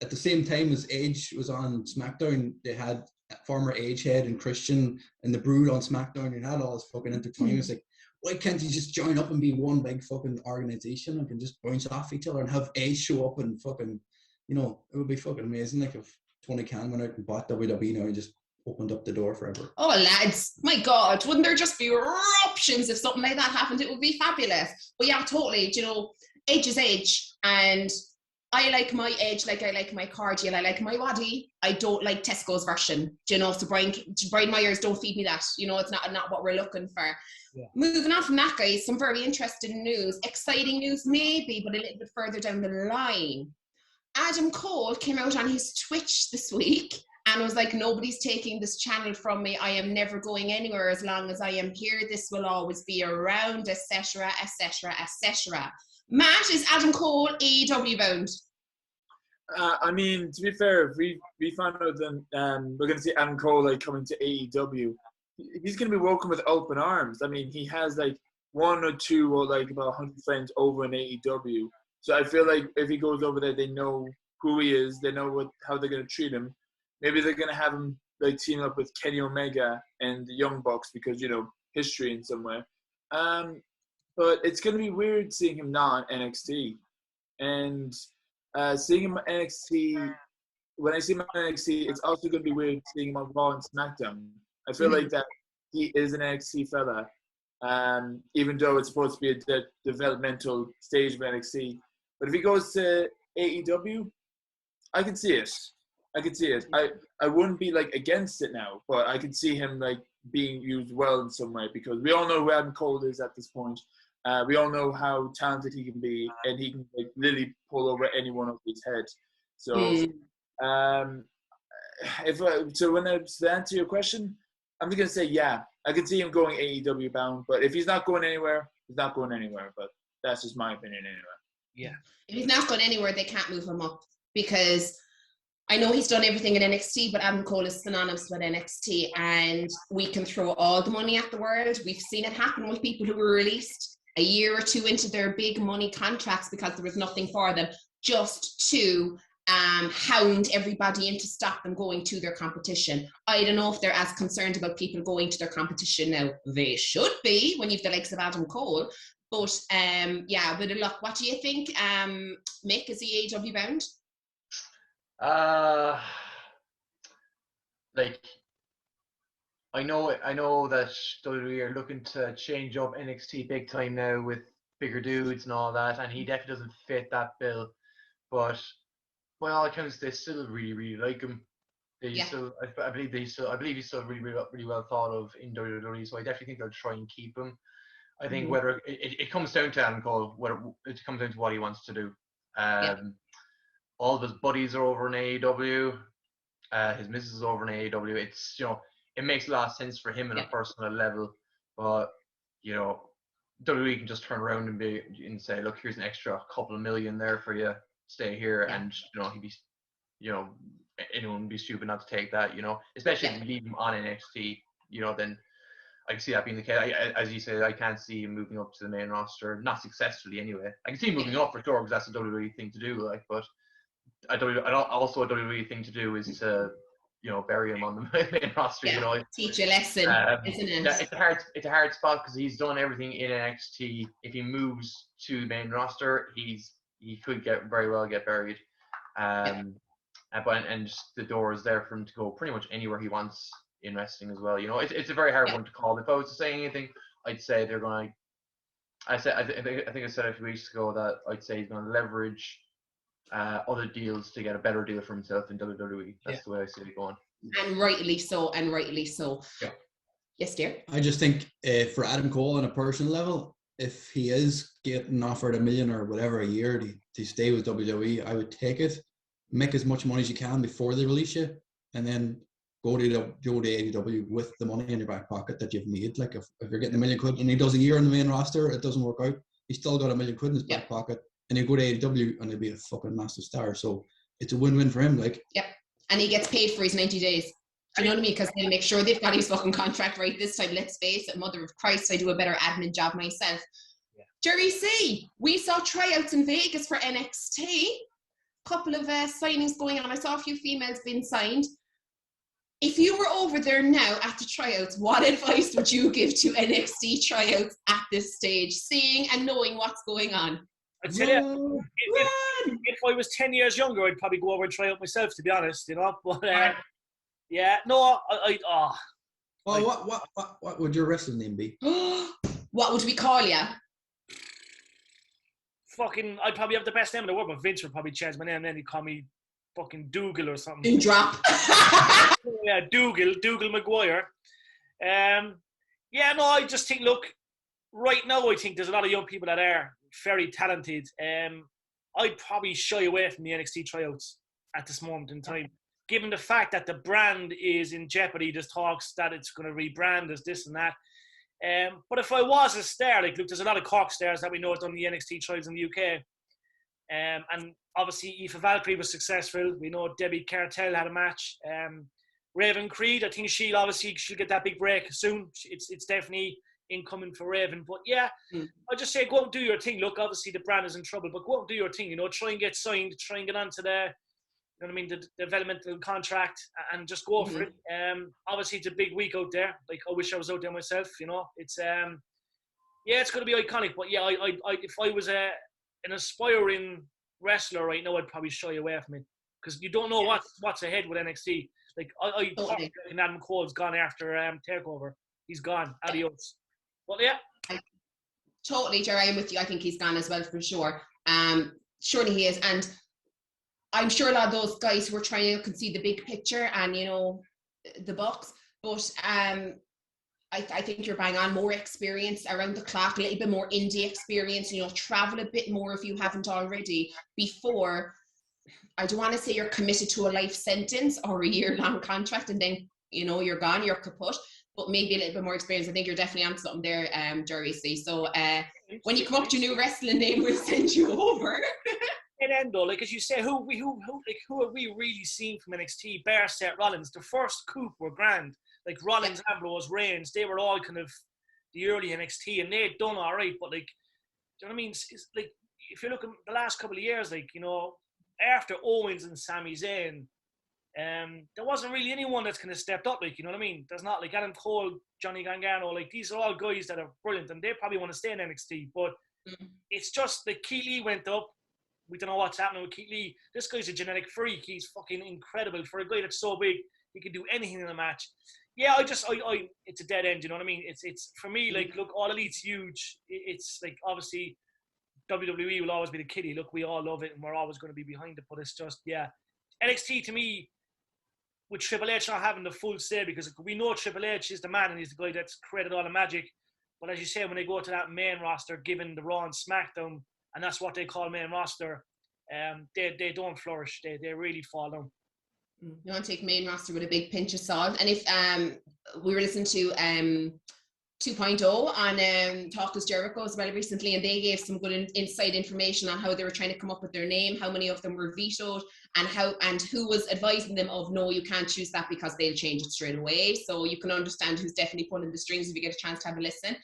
At the same time as Edge was on SmackDown, they had former Edge head and Christian and the Brood on SmackDown, and had all this fucking intertwining. It's like, why can't you just join up and be one big fucking organization and can just bounce off each other and have Edge show up and fucking, it would be fucking amazing. Like if Tony Khan went out and bought WWE now and just opened up the door forever. Oh, lads, my God, wouldn't there just be eruptions if something like that happened? It would be fabulous. But yeah, totally, Edge is Edge, and I like my Edge like I like my Cargill. I like my Waddy. I don't like Tesco's version. So Brian Myers, don't feed me that. It's not what we're looking for. Yeah. Moving on from that, guys, some very interesting news. Exciting news maybe, but a little bit further down the line. Adam Cole came out on his Twitch this week and was like, nobody's taking this channel from me. I am never going anywhere as long as I am here. This will always be around, etc., etc., etc. Matt, is Adam Cole AEW bound? To be fair, if we find out that we're going to see Adam Cole coming to AEW, he's going to be welcomed with open arms. He has one or two or about 100 friends over in AEW. So I feel like if he goes over there, they know who he is. They know how they're going to treat him. Maybe they're going to have him team up with Kenny Omega and the Young Bucks because history in somewhere. But it's going to be weird seeing him not on NXT. And seeing him on NXT, when I see him on NXT, it's also going to be weird seeing him on Raw and SmackDown. I feel like that he is an NXT fella, even though it's supposed to be a developmental stage of NXT. But if he goes to AEW, I can see it. I wouldn't be against it now, but I can see him being used well in some way because we all know who Adam Cole is at this point. We all know how talented he can be, and he can literally pull over anyone off his head. So, to answer your question, I'm just gonna say yeah. I could see him going AEW bound, but if he's not going anywhere, he's not going anywhere. But that's just my opinion anyway. Yeah. If he's not going anywhere, they can't move him up because I know he's done everything in NXT, but Adam Cole is synonymous with NXT, and we can throw all the money at the world. We've seen it happen with people who were released a year or two into their big money contracts because there was nothing for them, just to hound everybody into stop them going to their competition. I don't know if they're as concerned about people going to their competition now. They should be when you've the likes of Adam Cole. But yeah, bit of luck. What do you think? Mick, is he AEW bound? I know that WWE are looking to change up NXT big time now with bigger dudes and all that, and he definitely doesn't fit that bill. But by all accounts, they still really, really like him. I believe he's still really, really, really well thought of in WWE. So I definitely think they'll try and keep him. I think whether it comes down to Adam Cole, whether it comes down to what he wants to do. All of his buddies are over in AEW. His missus is over in AEW. It's it makes a lot of sense for him on a personal level, but WWE can just turn around and say, look, here's an extra couple of million there for you. Stay here, and he'd be, anyone would be stupid not to take that. Especially if you leave him on NXT. Then I can see that being the case. As you said, I can't see him moving up to the main roster, not successfully anyway. I can see him moving up for sure because that's a WWE thing to do. Like, but also a WWE thing to do is to, bury him on the main roster. Yeah, teach a lesson, isn't it? Yeah, it's a hard spot because he's done everything in NXT. If he moves to the main roster, he could very well get buried. And just the door is there for him to go pretty much anywhere he wants in wrestling as well. It's a very hard one to call. If I was to say anything, I'd say they're going to. I think I said a few weeks ago that I'd say he's going to leverage other deals to get a better deal for himself in WWE. That's the way I see it going. And rightly so. Yeah. Yes, dear. I just think for Adam Cole on a personal level, if he is getting offered $1 million or whatever a year to stay with WWE, I would take it, make as much money as you can before they release you, and then go to AEW with the money in your back pocket that you've made. Like if you're getting £1 million and he does a year on the main roster, it doesn't work out. He's still got £1 million in his back pocket, and he'll go to AEW and he'll be a fucking massive star. So it's a win-win for him. Like, yep, and he gets paid for his 90 days. Do you know what I mean? Because they'll make sure they've got his fucking contract right this time. Let's face it, mother of Christ, I do a better admin job myself. Yeah. Jerry C, we saw tryouts in Vegas for NXT. Couple of signings going on. I saw a few females being signed. If you were over there now at the tryouts, what advice would you give to NXT tryouts at this stage, seeing and knowing what's going on? I'd say if I was 10 years younger, I'd probably go over and try out myself, to be honest, But what would your wrestling name be? What would we call you? Fucking, I'd probably have the best name in the world, but Vince would probably change my name, and then he'd call me fucking Dougal or something. Drop. Yeah, Dougal McGuire. I just think, look, right now I think there's a lot of young people that are very talented. I'd probably shy away from the NXT tryouts at this moment in time, given the fact that the brand is in jeopardy. There's talks that it's going to rebrand, there's this and that. But if I was a star, like, look, there's a lot of Cork stars that we know have done the NXT trials in the UK. And obviously, Aoife Valkyrie was successful. We know Debbie Cartel had a match. Raven Creed, I think she'll get that big break soon. It's definitely incoming for Raven. But I just say go out and do your thing. Look, obviously the brand is in trouble, but go out and do your thing. Try and get signed, try and get onto the the developmental contract, and just go for it. Obviously it's a big week out there. Like, I wish I was out there myself. It's it's going to be iconic. But I if I was an aspiring wrestler right now, I'd probably shy away from it, because you don't know what's ahead with NXT. Like, I totally. Adam Cole's gone after Takeover. He's gone. Adios. But totally, Jerry, I'm with you. I think he's gone as well, for sure. Surely he is. And I'm sure a lot of those guys who are trying to can see the big picture and, the box. But I think you're bang on. More experience around the clock, a little bit more indie experience, travel a bit more if you haven't already before. I don't want to say you're committed to a life sentence or a year-long contract and then, you're gone, you're kaput, but maybe a little bit more experience. I think you're definitely on something there, Jerry C. So when you come up with your new wrestling name, we'll send you over. And then though, like, as you say, who have we really seen from NXT? Bar Seth Rollins. The first coup were grand. Like, Rollins, Ambrose, Reigns, they were all kind of the early NXT, and they'd done all right. But, like, do you know what I mean? It's like, if you look at the last couple of years, like, after Owens and Sami Zayn, there wasn't really anyone that's kind of stepped up. Like, you know what I mean? There's not, like, Adam Cole, Johnny Gargano. Like, these are all guys that are brilliant, and they probably want to stay in NXT. But it's just like, Keith Lee went up. We don't know what's happening with Keith Lee. This guy's a genetic freak. He's fucking incredible. For a guy that's so big, he can do anything in a match. Yeah, it's a dead end, you know what I mean? It's for me, like, look, All Elite's huge. It's like, obviously, WWE will always be the kiddie. Look, we all love it, and we're always going to be behind it. But it's just, NXT, to me, with Triple H not having the full say, because we know Triple H is the man and he's the guy that's created all the magic. But as you say, when they go to that main roster, given the Raw and SmackDown, and that's what they call main roster, they don't flourish. They really fall down. You want to take main roster with a big pinch of salt. And if we were listening to 2.0 on Talk is Jericho as well recently, and they gave some good inside information on how they were trying to come up with their name, how many of them were vetoed, and who was advising them of, no, you can't choose that because they'll change it straight away. So you can understand who's definitely pulling the strings if you get a chance to have a listen.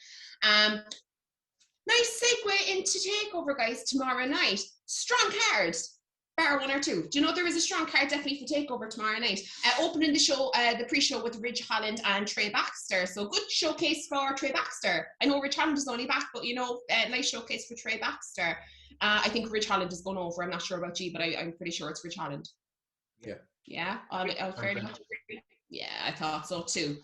Nice segue into TakeOver, guys, tomorrow night. Strong cards. Bar 1 or 2. Do you know there is a strong card definitely for TakeOver tomorrow night? Opening the show, the pre-show with Ridge Holland and Trey Baxter. So good showcase for Trey Baxter. I know Ridge Holland is only back, but nice showcase for Trey Baxter. I think Ridge Holland is going over. I'm not sure about G, but I'm pretty sure it's Ridge Holland. Yeah. Yeah? I'll fairly much agree. Yeah, I thought so too.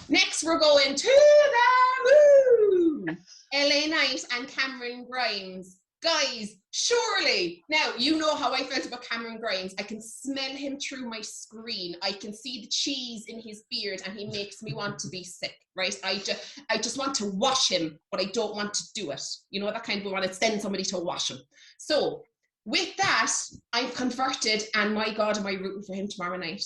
Next, we're going to the moon. LA Knight and Cameron Grimes. Guys, surely, now you know how I felt about Cameron Grimes. I can smell him through my screen. I can see the cheese in his beard and he makes me want to be sick, right? I just want to wash him, but I don't want to do it. You know, that kind of want to send somebody to wash him. So with that, I'm converted and my God, am I rooting for him tomorrow night?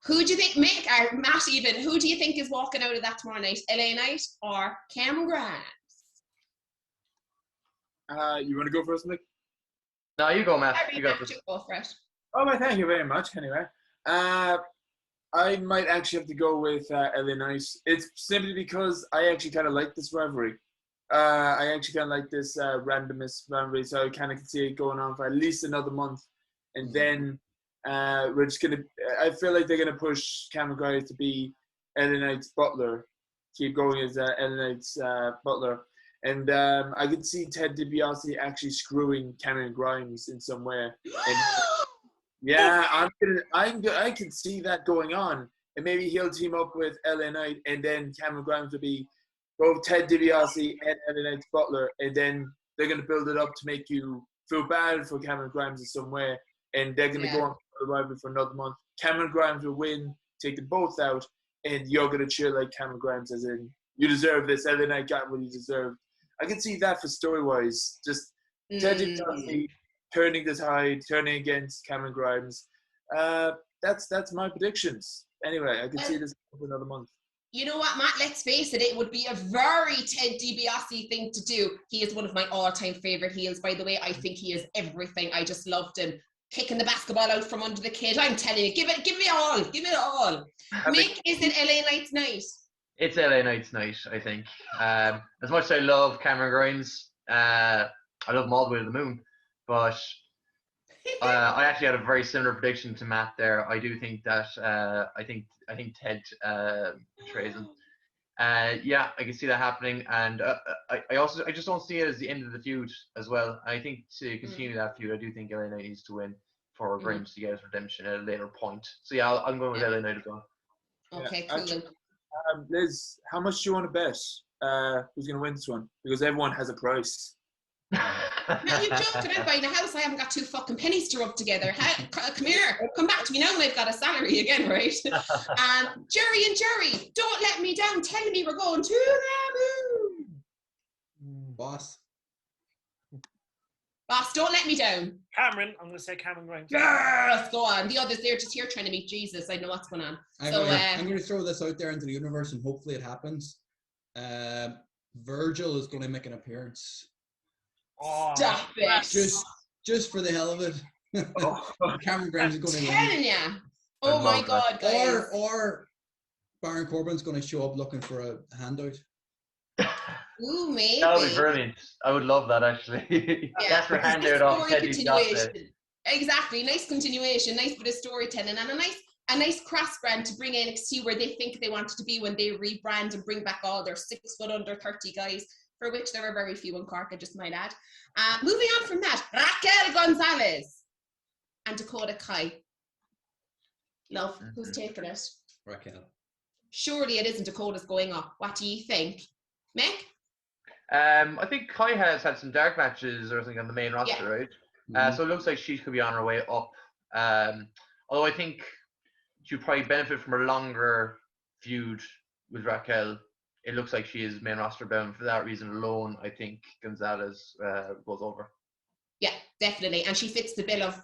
Who do you think, Matt even, who do you think is walking out of that tomorrow night? LA Knight or Cameron Grimes? You want to go first, Nick? No, you go, Matt. You go first. Go for it. Oh, well, thank you very much. Anyway, I might actually have to go with LA Knight. It's simply because I actually kind of like this rivalry. I actually kind of like this randomness rivalry, so I kind of can see it going on for at least another month, and then we're just gonna. I feel like they're gonna push Cameron Grimes to be LA Knight's butler, keep going as LA Knight's butler. And I could see Ted DiBiase actually screwing Cameron Grimes in some way. And, yeah, I can see that going on. And maybe he'll team up with LA Knight, and then Cameron Grimes will be both Ted DiBiase and LA Knight's butler. And then they're going to build it up to make you feel bad for Cameron Grimes in some way. And they're going to go on the rivalry for another month. Cameron Grimes will win, take them both out, and you're going to cheer like Cameron Grimes, as in, you deserve this. LA Knight got what he deserved. I can see that for story-wise. Just Ted DiBiase turning the tide, turning against Cameron Grimes. That's my predictions. Anyway, I can see this for another month. You know what, Matt? Let's face it. It would be a very Ted DiBiase thing to do. He is one of my all-time favorite heels, by the way. I think he is everything. I just loved him kicking the basketball out from under the kid. I'm telling you, give me all. Give it all. Mick, is it LA Knight's night? It's LA Knight's night, I think. As much as I love Cameron Grimes, I love him all the way to the moon. But I actually had a very similar prediction to Matt there. I do think that I think Ted betrays him. Yeah, I can see that happening, and I just don't see it as the end of the feud as well. I think to continue that feud, I do think LA Knight needs to win for Grimes to get his redemption at a later point. So yeah, I'm going with LA Knight as well. Okay, cool. Liz, how much do you want to bet? Who's going to win this one? Because everyone has a price. No, you're joking. I'm buying a house. I haven't got 2 fucking pennies to rub together. Come here. Come back to me now when I've got a salary again, right? Jerry, don't let me down. Tell me we're going to the moon. Boss, don't let me down. Cameron, I'm going to say Cameron Grimes. Yes, go on. The others, they're just here trying to meet Jesus. I know what's going on. I'm going to throw this out there into the universe, and hopefully it happens. Virgil is going to make an appearance. Oh, stop it! Just for the hell of it. Cameron Grimes is going to win. Ya. Oh my God, guys. Or Baron Corbin's going to show up looking for a handout. Ooh, maybe. That would be brilliant. I would love that, actually. Yeah, that's for handout off Ted DiBiase. Exactly. Nice continuation, nice bit of storytelling, and a nice cross brand to bring NXT where they think they wanted to be when they rebrand and bring back all their 6 foot under 30 guys, for which there are very few in Cork, I just might add. Moving on from that, Raquel Gonzalez and Dakota Kai. Love, who's taking it? Raquel. Surely it isn't Dakota's going up. What do you think? Mick? I think Kai has had some dark matches or something on the main roster, right? Mm-hmm. So it looks like she could be on her way up. Although I think she'll probably benefit from a longer feud with Raquel. It looks like she is main roster bound. For that reason alone, I think Gonzalez goes over. Yeah, definitely. And she fits the bill of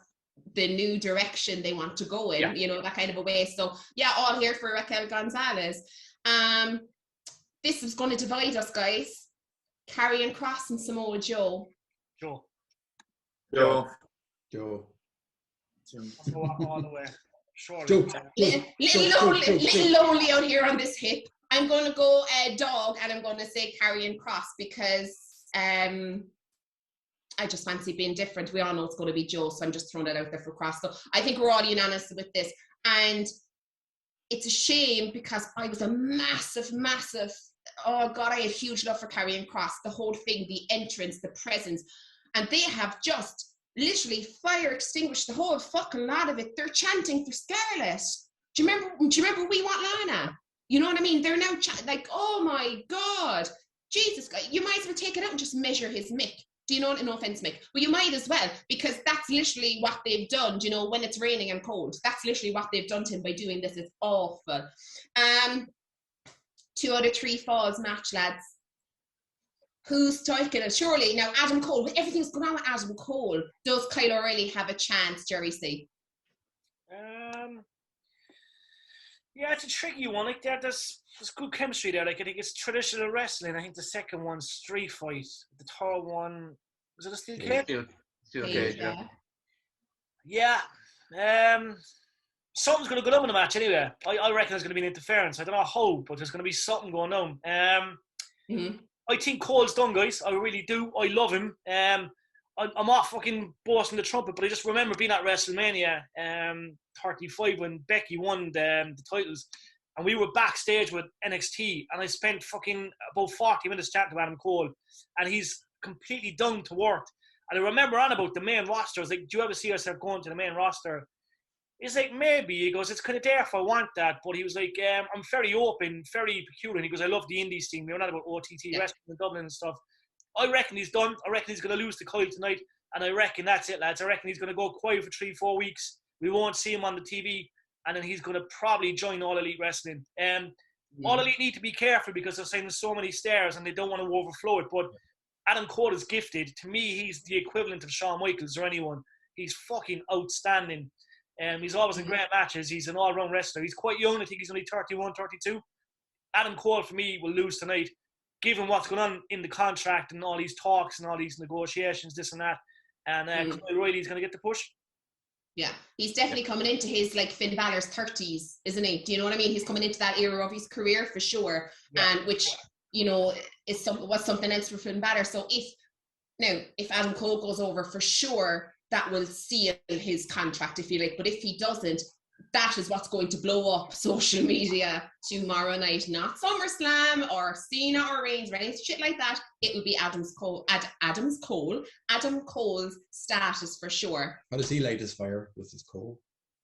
the new direction they want to go in, you know, that kind of a way. So, yeah, all here for Raquel Gonzalez. this is going to divide us, guys. Karrion Kross and Samoa Joe. Joe. Joe. I'll go all the way. Sure. Little lonely out here on this hip. I'm going to go dog, and I'm going to say Karrion Kross because I just fancy being different. We all know it's going to be Joe, so I'm just throwing that out there for Kross. So I think we're all unanimous with this. And it's a shame because I was a massive, oh God, I had huge love for Karrion Kross. The whole thing, the entrance, the presence. And they have just literally fire extinguished the whole fucking lot of it. They're chanting for Scarlett. Do you remember We Want Lana? You know what I mean? They're now like, oh my God. Jesus, you might as well take it out and just measure his mick. Do you know what? No offense, Mick. But you might as well, because that's literally what they've done, you know, when it's raining and cold. That's literally what they've done to him by doing this. It's awful. 2 out of 3 falls match, lads. Who's taking it? Surely, now Adam Cole, with everything that's going on with Adam Cole, does Kyle O'Reilly have a chance, Jerry C? Yeah, it's a tricky one. Like there's good chemistry there. Like I think it's traditional wrestling. I think the second one's street fight. The third one was it a steel cage? Steel cage, yeah. Yeah. Something's going to go down in the match anyway. I reckon there's going to be an interference. I don't know how, but there's going to be something going on. I think Cole's done, guys. I really do. I love him. I'm off fucking boasting the trumpet, but I just remember being at WrestleMania 35 when Becky won the titles, and we were backstage with NXT, and I spent fucking about 40 minutes chatting to Adam Cole, and he's completely down to work. And I remember on about the main roster. I was like, do you ever see yourself going to the main roster? He's like, maybe. He goes, it's kind of there if I want that. But he was like, I'm very open, very peculiar. And he goes, I love the indies thing. We were not about OTT wrestling in Dublin and stuff. I reckon he's done. I reckon he's going to lose to Kyle tonight. And I reckon that's it, lads. I reckon he's going to go quiet for 3-4 weeks. We won't see him on the TV. And then he's going to probably join All Elite Wrestling. All Elite need to be careful because they're signing so many stars and they don't want to overflow it. But Adam Cole is gifted. To me, he's the equivalent of Shawn Michaels or anyone. He's fucking outstanding. He's always in great matches. He's an all-round wrestler. He's quite young. I think he's only 31, 32. Adam Cole, for me, will lose tonight. Given what's going on in the contract and all these talks and all these negotiations, this and that. And Kyle O'Reilly's going to get the push. Yeah, he's definitely coming into his, like, Finn Balor's 30s, isn't he? Do you know what I mean? He's coming into that era of his career for sure. Yeah. And which, you know, was something else for Finn Balor. So if Adam Cole goes over, for sure, that will seal his contract, if you like. But if he doesn't, that is what's going to blow up social media tomorrow night. Not SummerSlam or Cena or Reigns or anything shit like that. It will be Adam Cole's status for sure. How does he light his fire with his coal?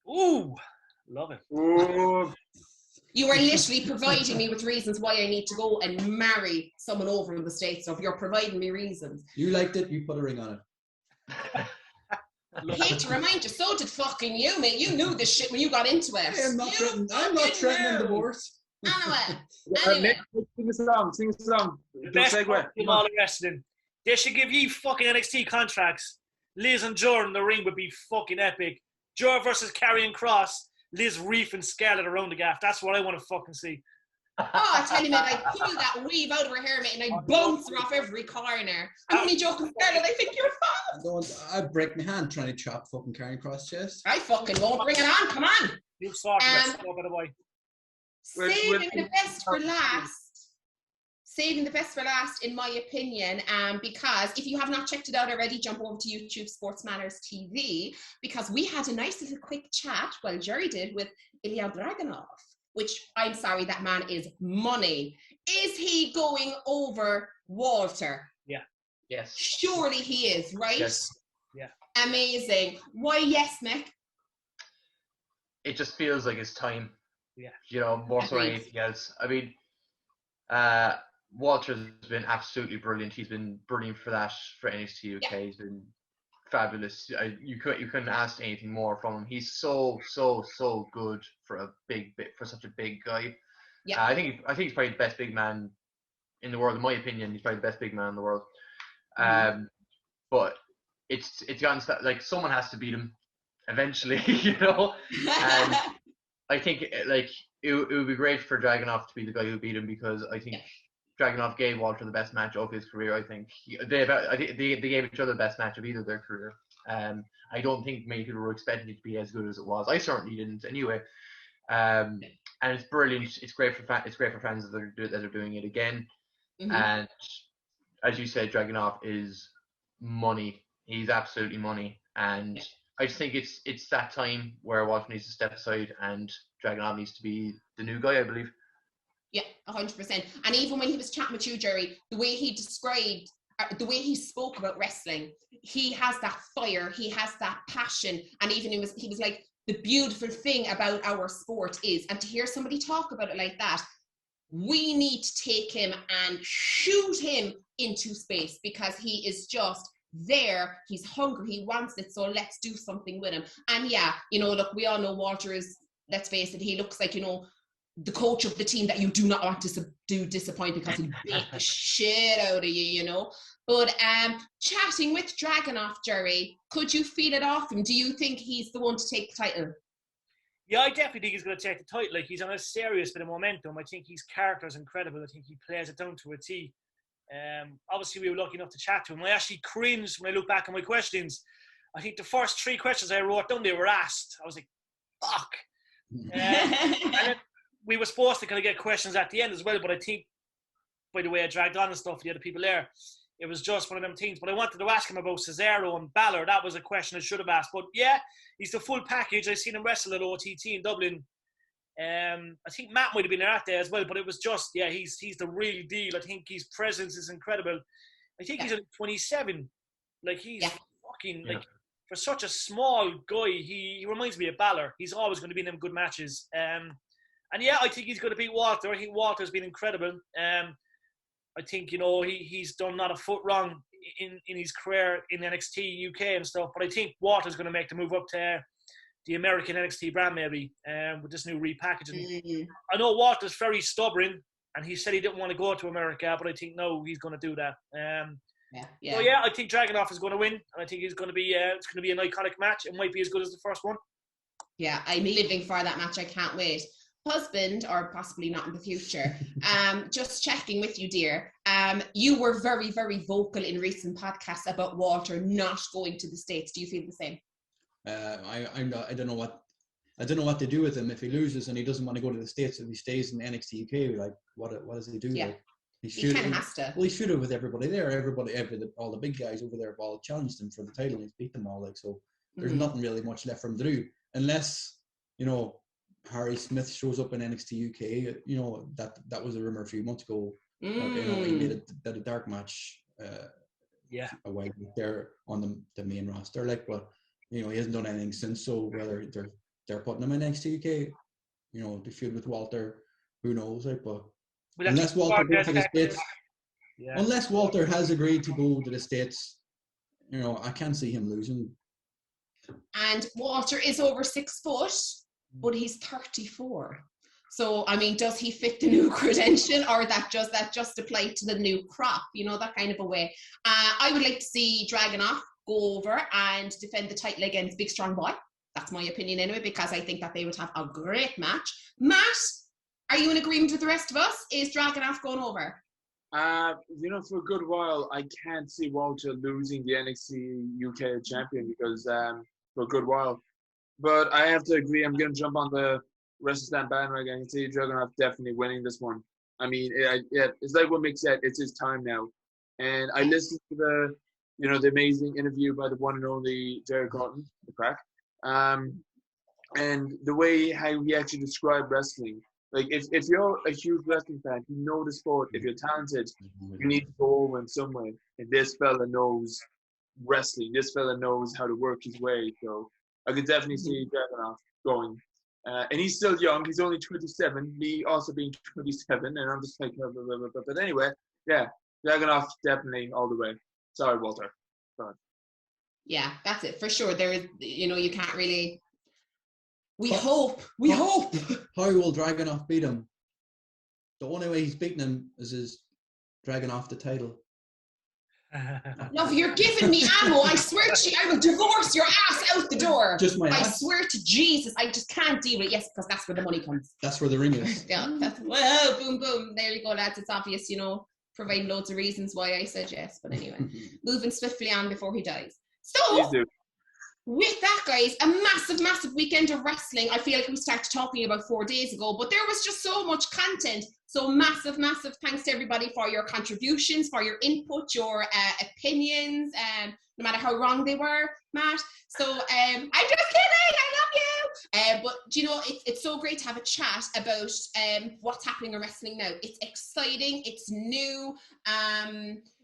Ooh, love it. Ooh. You are literally providing me with reasons why I need to go and marry someone over in the States. So if you're providing me reasons. You liked it, you put a ring on it. I hate to remind you, so did fucking you, mate. You knew this shit when you got into it. I'm not threatening divorce. Anyway. Sing a song. The best in all the wrestling. They should give you fucking NXT contracts. Liz and Jordan in the ring would be fucking epic. Joe versus Karrion Kross. Liz reefing Scarlett around the gaff. That's what I want to fucking see. Oh, I tell you, mate, I pull that weave out of her hair, mate, and I bounce her off every corner. I'm only joking, Scarlett. I think you're fine. I'd break my hand trying to chop fucking Karrion Kross chest. I fucking won't. Bring it on. Come on. You've sorted that by the way. Saving the best for last. Saving the best for last, in my opinion, because if you have not checked it out already, jump over to YouTube Sports Matters TV, because we had a nice little quick chat, well, Jerry did, with Ilya Dragunov, which, I'm sorry, that man is money. Is he going over Walter? Yeah. Yes. Surely he is, right? Yes. Yeah. Amazing. Why yes, Mick? It just feels like it's time. Yeah. You know, more so than anything else. I mean, Walter's been absolutely brilliant. He's been brilliant for NXT UK. Yeah. He's been fabulous. You couldn't ask anything more from him. He's so good for such a big guy. Yeah. I think he's probably the best big man in the world. In my opinion, he's probably the best big man in the world. But it's gotten like someone has to beat him eventually, you know. And I think like it would be great for Dragunov to be the guy who beat him, because I think Dragunov gave Walter the best match of his career. I think they gave each other the best match of either their career. I don't think many people were expecting it to be as good as it was. I certainly didn't, anyway. And it's brilliant. It's great for fans that are doing it again. Mm-hmm. And as you said, Dragunov is money. He's absolutely money. And I just think it's that time where Walter needs to step aside and Dragunov needs to be the new guy, I believe. Yeah, 100%. And even when he was chatting with you, Jerry, the way he described, the way he spoke about wrestling, he has that fire, he has that passion. And even he was like, the beautiful thing about our sport is, and to hear somebody talk about it like that, we need to take him and shoot him into space because he is just there. He's hungry. He wants it. So let's do something with him. And yeah, look, we all know Walter is, let's face it, he looks like, the coach of the team that you do not want to disappoint because he'll beat the shit out of you, But chatting with Dragunov, Jerry, could you feel it off him? Do you think he's the one to take the title? Yeah, I definitely think he's going to take the title. Like, he's on a serious bit of momentum. I think his character is incredible. I think he plays it down to a T. Obviously, we were lucky enough to chat to him. I actually cringed when I look back at my questions. I think the first 3 questions I wrote down, they were asked. I was like, fuck. And then we were supposed to kind of get questions at the end as well, but I think by the way I dragged on and stuff, the other people there, it was just one of them things. But I wanted to ask him about Cesaro and Balor. That was a question I should have asked. But yeah, he's the full package. I seen him wrestle at OTT in Dublin. I think Matt might have been there that day as well, but it was just, yeah, he's the real deal. I think his presence is incredible. I think he's only 27. Like, he's fucking, like, for such a small guy, he reminds me of Balor. He's always going to be in them good matches. And yeah, I think he's going to beat Walter. I think Walter's been incredible. I think, he's done not a foot wrong in his career in NXT UK and stuff. But I think Walter's going to make the move up to the American NXT brand maybe with this new repackaging. Mm-hmm. I know Walter's very stubborn, and he said he didn't want to go to America, but I think, no, he's going to do that. So yeah, I think Dragunov is going to win, and I think it's going to be an iconic match. It might be as good as the first one. Yeah, I'm living for that match. I can't wait. Husband, or possibly not in the future, just checking with you, dear. You were very, very vocal in recent podcasts about Walter not going to the States. Do you feel the same? I'm not. I don't know what to do with him if he loses and he doesn't want to go to the States. If he stays in NXT UK, like what does he do? Yeah, like, he kind of has to. Well, he should have with everybody there. All the big guys over there have all challenged him for the title and he's beat them all. Like, so there's nothing really much left for him to do unless Harry Smith shows up in NXT UK. That was a rumor a few months ago. He made a dark match. Away there on the main roster. Like, but he hasn't done anything since. So whether they're putting him in NXT UK, to feud with Walter, who knows? Like, but unless Walter goes to the States, unless Walter has agreed to go to the States, I can't see him losing. And Walter is over 6 foot. But he's 34. So, I mean, does he fit the new credential, or that just apply to the new crop? That kind of a way. I would like to see Dragunov go over and defend the title against Big Strong Boy. That's my opinion anyway, because I think that they would have a great match. Matt, are you in agreement with the rest of us? Is Dragunov going over? For a good while, I can't see Walter losing the NXT UK champion because for a good while. But I have to agree. I'm going to jump on the WrestleSlam bandwagon. I can see Dragunov definitely winning this one. I mean, it's like what Mick said. It's his time now. And I listened to the amazing interview by the one and only Jericho, the crack. And the way how he actually described wrestling. Like, if you're a huge wrestling fan, you know the sport. If you're talented, you need to go over in some way. And this fella knows wrestling. This fella knows how to work his way. So I could definitely see Dragunov going. And he's still young. He's only 27. Me also being 27. And I'm just like, but anyway, yeah, Dragunov definitely all the way. Sorry, Walter. Sorry. Yeah, that's it. For sure. There is, you can't really... We hope. How will Dragunov beat him? The only way he's beating him is his dragging off the title. Love, you're giving me ammo. I swear to you, I will divorce your ass out the door. Just my I ass? swear to Jesus, I just can't deal with it. Yes, because that's where the money comes. That's where the ring is. Yeah, well, boom, boom. There you go, lads. It's obvious, providing loads of reasons why I said yes. But anyway, moving swiftly on before he dies. So, with that, guys, a massive, massive weekend of wrestling. I feel like we started talking about 4 days ago, but there was just so much content. So massive, massive thanks to everybody for your contributions, for your input, your opinions, no matter how wrong they were, Matt. So I'm just kidding. I love you. But it's so great to have a chat about what's happening in wrestling now. It's exciting. It's new.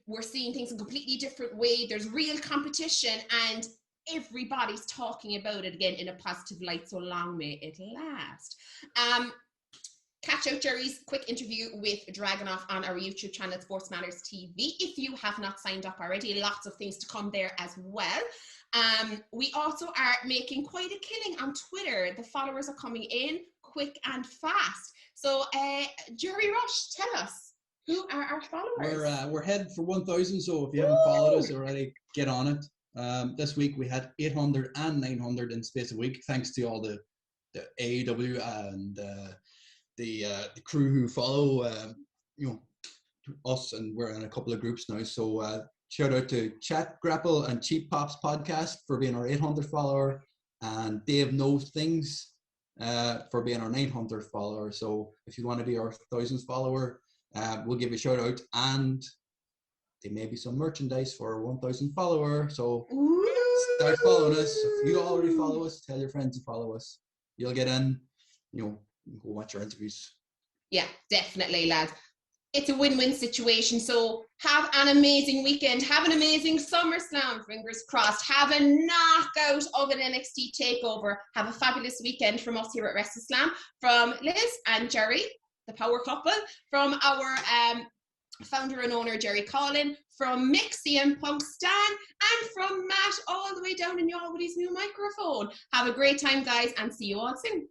We're seeing things in a completely different way. There's real competition, and everybody's talking about it again in a positive light. So long may it last. Catch out Jerry's quick interview with Dragunov on our YouTube channel, Sports Matters TV. If you have not signed up already, lots of things to come there as well. We also are making quite a killing on Twitter. The followers are coming in quick and fast. So, Jerry Rush, tell us, who are our followers? We're headed for 1,000, so if you haven't followed us already, get on it. This week we had 800 and 900 in space a week, thanks to all the AEW and the crew who follow us, and we're in a couple of groups now. So shout out to Chat Grapple and Cheap Pops Podcast for being our 800 follower, and Dave Knows Things for being our 900 follower. So if you want to be our 1,000th follower, we'll give you a shout out, and there may be some merchandise for our 1,000 follower. So start following us. If you already follow us, tell your friends to follow us. You'll get in, go watch our interviews. Yeah, definitely, lads. It's a win-win situation. So have an amazing weekend. Have an amazing SummerSlam, fingers crossed. Have a knockout of an NXT Takeover. Have a fabulous weekend from us here at WrestleSlam. From Liz and Jerry, the power couple. From our founder and owner, Jerry Collin. From Mick, CM Punk Stan. And from Matt, all the way down in Yahweh's new microphone. Have a great time, guys, and see you all soon.